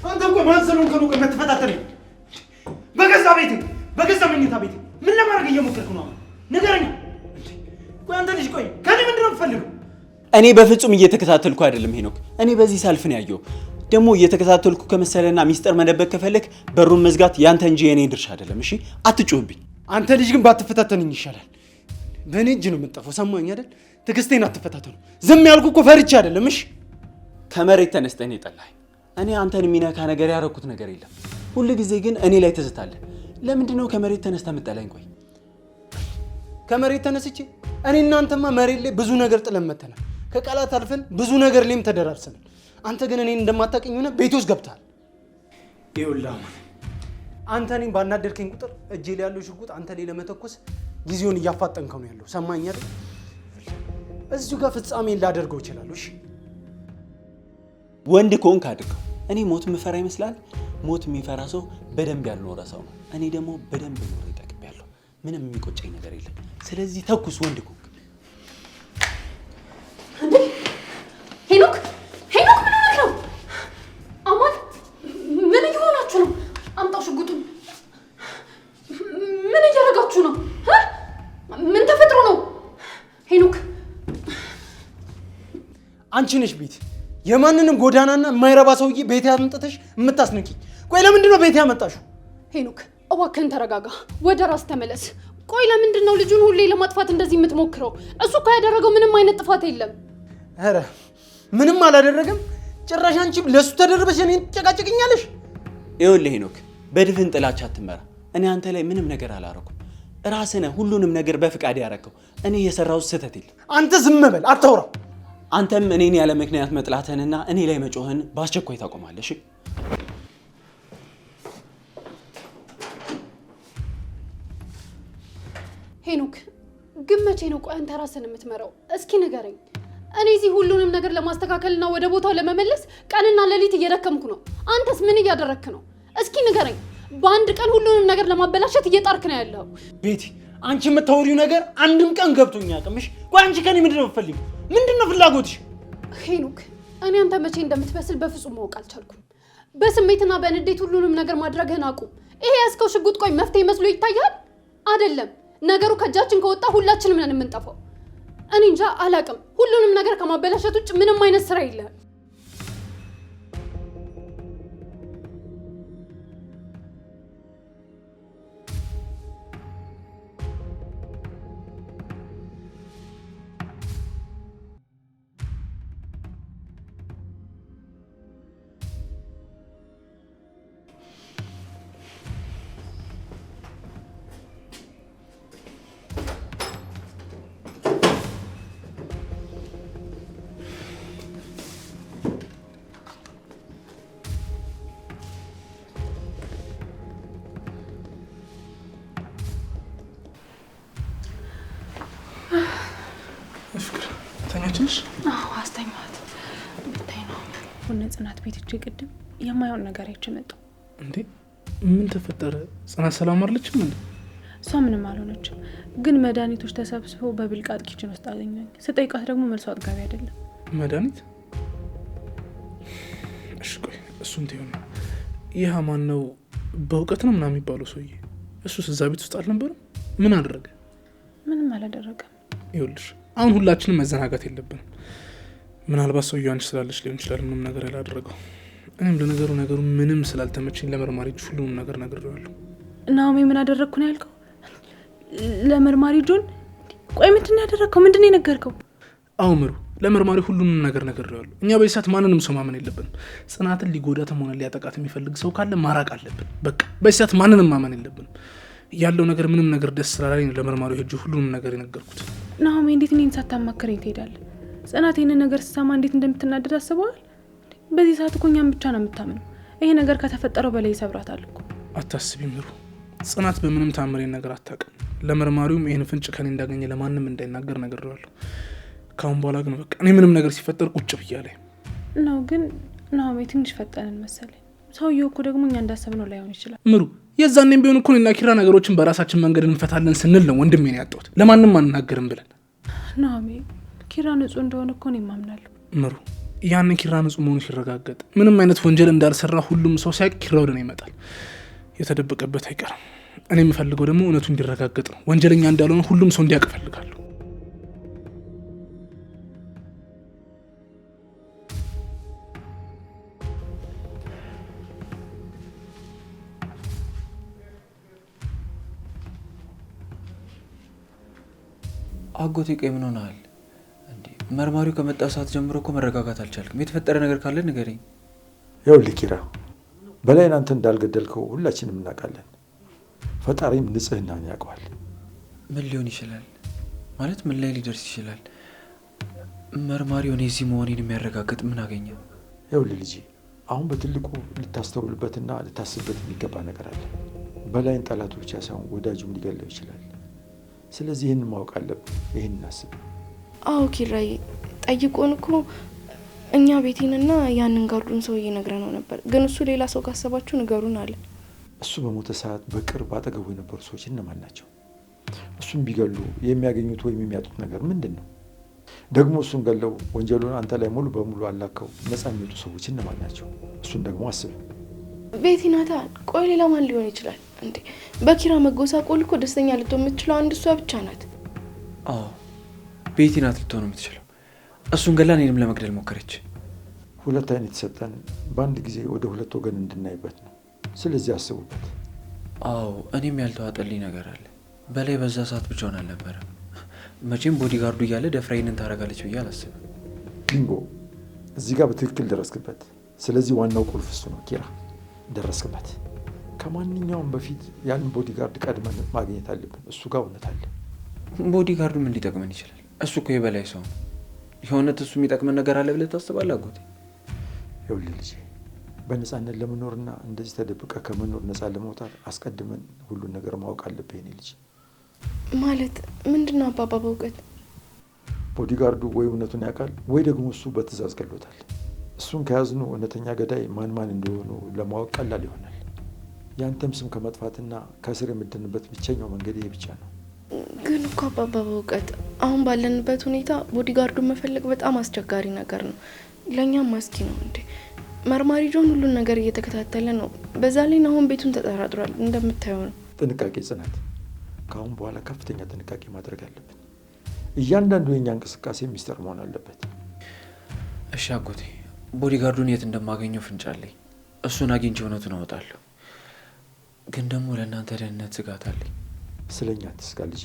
S10: አንተ እኮ ማን ስለሆንክ ነው የምትፈታተነኝ? በገዛ ቤቴ በገዛ መኝታ ቤቴ ምን ለማድረግ እየሞከርክ ነው? ንገረኝ። ቆይ አንተ ልጅ ቆይ ከኔ ምንድን ነው የምትፈልገው?
S14: እኔ በፍጹም እየተከታተልኩ አይደለም ሄኖክ። እኔ በዚህ ሳልፍ ነው ያየው። ደግሞ እየተከታተልኩ ከመሰለና ሚስጥር መደበቅ ከፈለክ በሩን መዝጋት ያንተ እንጂ የኔ ድርሻ አይደለም። እሺ አትጩህብኝ።
S10: አንተ ልጅ ግን ባትፈታተንኝ ይሻላል። በእኔ እጅ ነው የምጠፋው። ሰማኝ አይደል? ትዕግስቴን አትፈታተኑ። ዝም ያልኩ እኮ ፈርቼ አይደለም። እሺ
S14: ከመሬት ተነስተህ ነው የጠላኸኝ። እኔ አንተን የሚነካ ነገር ያደረኩት ነገር የለም። ሁሉ ጊዜ ግን እኔ ላይ ትዝታለህ። ለምንድን ነው ከመሬት ተነስተህ የምጠላኝ? ቆይ
S10: ከመሬት ተነስቼ እኔ እናንተማ መሬት ላይ ብዙ ነገር ጥለን መተናል። ከቃላት አልፈን ብዙ ነገር ላይም ተደራርሰናል። አንተ ግን እኔን እንደማታውቅኝ ሆነ ቤት ውስጥ ገብተሃል። ይኸውልህ አንተ እኔን ባናደርከኝ ቁጥር እጄ ላይ ያለው ሽጉጥ አንተ ላይ ለመተኮስ ጊዜውን እያፋጠንከው ነው ያለው። ሰማኝ አይደል? እዚሁ ጋር ፍጻሜን ላደርገው እችላለሁ። እሺ
S14: ወንድ ከሆንክ አድርገው። እኔ ሞት የምፈራ ይመስላል? ሞት የሚፈራ ሰው በደንብ ያልኖረ ሰው ነው። እኔ ደግሞ በደንብ ኖሬ ጠግቤያለሁ። ምንም የሚቆጨኝ ነገር የለም። ስለዚህ ተኩስ ወንድ ከሆንክ።
S13: ሄኖክ ሄኖክ ምን ሆነህ ነው? አማን ምን እየሆናችሁ ነው? አምጣው ሽጉጡን። ምን እያደረጋችሁ ነው? ምን ተፈጥሮ ነው? ሄኖክ
S10: አንቺ ነሽ ቤት የማንንም ጎዳናና የማይረባ ሰውዬ ቤት ያመጣተሽ የምታስነቂ። ቆይ ለምንድን ነው ቤት ያመጣሽው?
S13: ሄኖክ እባክህን ተረጋጋ፣ ወደ ራስ ተመለስ። ቆይ ለምንድን ነው ልጁን ሁሌ ለማጥፋት እንደዚህ የምትሞክረው? እሱ እኮ ያደረገው ምንም አይነት ጥፋት የለም።
S10: ኧረ ምንም አላደረገም። ጭራሽ አንቺ ለሱ ተደርበሽ እኔን ትጨቃጨቅኛለሽ።
S14: ይኸውልህ ሄኖክ በድፍን ጥላቻ አትመራ። እኔ አንተ ላይ ምንም ነገር አላረኩም። ራስህ ነህ ሁሉንም ነገር በፍቃድ ያረከው። እኔ የሰራሁት ስህተት የለም።
S10: አንተ ዝም በል አታውራ።
S14: አንተም እኔን ያለ ምክንያት መጥላትህንና እኔ ላይ መጮህን በአስቸኳይ ታቆማለሽ።
S13: ሄኖክ ግን መቼ ነው ቆይ አንተ ራስን የምትመራው? እስኪ ንገረኝ። እኔ እዚህ ሁሉንም ነገር ለማስተካከልና ወደ ቦታው ለመመለስ ቀንና ሌሊት እየደከምኩ ነው። አንተስ ምን እያደረክ ነው? እስኪ ንገረኝ። በአንድ ቀን ሁሉንም ነገር ለማበላሸት እየጣርክ ነው ያለው።
S10: ቤቲ አንቺ የምታወሪው ነገር አንድም ቀን ገብቶኝ አያውቅምሽ። ቆይ አንቺ ከኔ ምንድን ነው የምትፈልጊው? ምንድን ነው ፍላጎትሽ?
S13: ሄኖክ እኔ አንተ መቼ እንደምትበስል በፍጹም ማወቅ አልቻልኩም። በስሜትና በንዴት ሁሉንም ነገር ማድረግህን አቁም። ይሄ ያስከው ሽጉጥ ቆይ መፍትሄ መስሎ ይታያል? አይደለም። ነገሩ ከእጃችን ከወጣ ሁላችንም ነን የምንጠፋው። እኔ እንጃ አላቅም። ሁሉንም ነገር ከማበላሸት ውጭ ምንም አይነት ስራ የለም።
S3: ተኛችልሽ?
S7: አዎ አስተኛት። ብታይ ነው ሁነ ጽናት ቤት እጄ ቅድም የማይሆን ነገር አይቼ መጣሁ።
S3: እንዴ ምን ተፈጠረ? ጽናት ሰላም አይደለችም እንዴ?
S7: እሷ ምንም አልሆነችም፣ ግን መድኃኒቶች ተሰብስበው በብልቃጥ ኪችን ውስጥ አገኘኝ። ስጠይቃት ደግሞ መልሷ አጥጋቢ አይደለም።
S3: መድኃኒት? እሺ ቆይ እሱን ተይው። ይህ ማን ነው? በእውቀት ነው ምናምን የሚባለው ሰውዬ? እሱስ እዛ ቤት ውስጥ አልነበረም? ምን አደረገ?
S7: ምንም አላደረገም።
S3: ይኸውልሽ አሁን ሁላችንም መዘናጋት የለብንም። ምናልባት ሰውዬው አንቺ ስላለች ሊሆን ይችላል ምንም ነገር ያላደረገው። እኔም ነገሩ ምንም ስላልተመቸኝ ለመርማሪ ሁሉንም ነገር ነግሬዋለሁ።
S7: ናኦሚ ምን አደረግኩ ነው ያልከው? ለመርማሪ ጆን? ቆይ ምንድን ነው ያደረግከው? ምንድን ነው የነገርከው?
S3: አዎ ምሩ፣ ለመርማሪ ሁሉንም ነገር ነግሬዋለሁ። እኛ በዚህ ሰዓት ማንንም ሰው ማመን የለብንም። ጽናትን ሊጎዳትም ሆነ ሊያጠቃት የሚፈልግ ሰው ካለ ማራቅ አለብን። በቃ በዚህ ሰዓት ማንንም ማመን የለብንም። ያለው ነገር ምንም ነገር ደስ ስላላለኝ ለመርማሪው ሄጄ ሁሉንም ነገር የነገርኩት።
S7: ናኦሚ እንዴት እኔን ሳታማክረኝ ትሄዳለህ? ጽናት ይህንን ነገር ስትሰማ እንዴት እንደምትናደድ አስበዋል? በዚህ ሰዓት እኮ እኛን ብቻ ነው የምታምነው። ይሄ ነገር ከተፈጠረው በላይ ይሰብራታል እኮ።
S3: አታስቢ ምሩ፣ ጽናት በምንም ታምሬን ነገር አታውቅም። ለመርማሪውም ይህን ፍንጭ ከኔ እንዳገኘ ለማንም እንዳይናገር ነግሬዋለሁ። ካሁን በኋላ ግን በቃ እኔ ምንም ነገር ሲፈጠር ቁጭ ብያለሁ
S7: ነው። ግን ናኦሚ ትንሽ ፈጠንን መሰለኝ። ሰውየው እኮ ደግሞ እኛ እንዳሰብነው ላይሆን ይችላል።
S3: ምሩ የዛኔም ቢሆን እኮ እኔና ኪራ ነገሮችን በራሳችን መንገድ እንፈታለን ስንል ነው ወንድሜን ያጣሁት፣ ለማንም አንናገርም ብለን።
S7: ናኦሚ ኪራ ንጹህ እንደሆነ እኮ እኔም አምናለሁ።
S3: ምሩ ያን ኪራ ንጹህ መሆኑ ሲረጋገጥ ምንም አይነት ወንጀል እንዳልሰራ ሁሉም ሰው ሲያውቅ ኪራ ወደ እኔ ይመጣል። የተደበቀበት አይቀርም። እኔ የምፈልገው ደግሞ እውነቱ እንዲረጋገጥ ነው። ወንጀለኛ እንዳልሆነ ሁሉም ሰው እንዲያውቅ እፈልጋለሁ።
S15: አጎቴ ቆይ ምን ሆነሃል እንዴ? መርማሪው ከመጣ ሰዓት ጀምሮ እኮ መረጋጋት አልቻልክም። የተፈጠረ ነገር ካለ ንገረኝ።
S1: ይኸውልህ ኪራ፣ በላይን አንተ እንዳልገደልከው ሁላችንም እናውቃለን። ፈጣሪም ንጽህናን ያውቀዋል።
S15: ምን ሊሆን ይችላል ማለት ምን ላይ ሊደርስ ይችላል? መርማሪው እኔ እዚህ መሆኔን የሚያረጋግጥ ምን አገኘ?
S1: ይኸውልህ ልጄ፣ አሁን በትልቁ ልታስተውልበትና ልታስብበት የሚገባ ነገር አለ። በላይን ጠላቱ ብቻ ሳይሆን ወዳጁም ሊገለው ይችላል። ስለዚህ ይህን ማወቅ አለብን። ይህን እናስብ።
S4: አዎ ኪራዬ፣ ጠይቆን እኮ እኛ ቤቴንና ያንን ጋርዱን ሰውዬ ነግረነው ነበር። ግን እሱ ሌላ ሰው ካሰባችሁ ንገሩን አለ።
S1: እሱ በሞተ ሰዓት በቅርብ አጠገቡ የነበሩ ሰዎች እነማን ናቸው? እሱን ቢገሉ የሚያገኙት ወይም የሚያጡት ነገር ምንድን ነው? ደግሞ እሱን ገለው ወንጀሉን አንተ ላይ ሙሉ በሙሉ አላከው ነፃ የሚወጡ ሰዎች እነማን ናቸው? እሱን ደግሞ አስብ።
S4: ቤቲ ናታ። ቆይ ሌላ ማን ሊሆን ይችላል እንዴ? በኪራ መጎሳቆል እኮ ደስተኛ ልትሆን የምትችለው አንድ እሷ ብቻ ናት።
S15: አዎ ቤቲ ናት ልትሆን የምትችለው። እሱን ገላ እኔንም ለመግደል ሞከረች።
S1: ሁለት አይነት የተሰጠን በአንድ ጊዜ ወደ ሁለት ወገን እንድናይበት ነው። ስለዚህ አስቡበት።
S15: አዎ እኔም ያልተዋጠልኝ ነገር አለ። በላይ በዛ ሰዓት ብቻውን አልነበረም። መቼም ቦዲጋርዱ እያለ ደፍራይንን ታደርጋለች ብዬ አላስብም።
S1: ቢንጎ፣ እዚህ ጋር በትክክል ደረስክበት። ስለዚህ ዋናው ቁልፍ እሱ ነው ኪራ። ደረስክበት። ከማንኛውም በፊት ያንን ቦዲጋርድ ቀድመን ማግኘት አለብን። እሱ ጋር እውነት አለ።
S15: ቦዲጋርዱ ምን ሊጠቅመን ይችላል? እሱ እኮ የበላይ ሰው ነው። የእውነት እሱ የሚጠቅመን ነገር አለ ብለህ ታስባለህ አጎቴ?
S1: ይኸውልህ ልጄ፣ በነፃነት ለመኖርና እንደዚህ ተደብቀ ከመኖር ነፃ ለመውጣት አስቀድመን ሁሉን ነገር ማወቅ አለብህ። የኔ ልጅ
S4: ማለት ምንድን ነው አባባ? በእውቀት
S1: ቦዲጋርዱ ወይ እውነቱን ያውቃል ወይ ደግሞ እሱ በትዕዛዝ ገሎታል። እሱን ከያዝኑ እውነተኛ ገዳይ ማን ማን እንደሆኑ ለማወቅ ቀላል ይሆናል። ያንተም ስም ከመጥፋትና ከእስር የምድንበት ብቸኛው መንገድ ይሄ ብቻ ነው።
S4: ግን እኮ አባባ በእውቀት አሁን ባለንበት ሁኔታ ቦዲጋርዱን መፈለግ በጣም አስቸጋሪ ነገር ነው። ለእኛም አስጊ ነው እንዴ። መርማሪ ጆን ሁሉን ነገር እየተከታተለ ነው። በዛ ላይ አሁን ቤቱን ተጠራጥሯል እንደምታየው ነው።
S1: ጥንቃቄ ጽናት፣ ከአሁን በኋላ ከፍተኛ ጥንቃቄ ማድረግ አለብን። እያንዳንዱ የኛ እንቅስቃሴ ሚስጥር መሆን አለበት።
S15: እሺ አጎቴ፣ ቦዲጋርዱን የት እንደማገኘው ፍንጭ አለኝ። እሱን አግኝቼ እውነቱን አወጣለሁ። ግን ደግሞ ለእናንተ ደህንነት ስጋት አለኝ።
S1: ስለኛ አትስጋ ልጄ።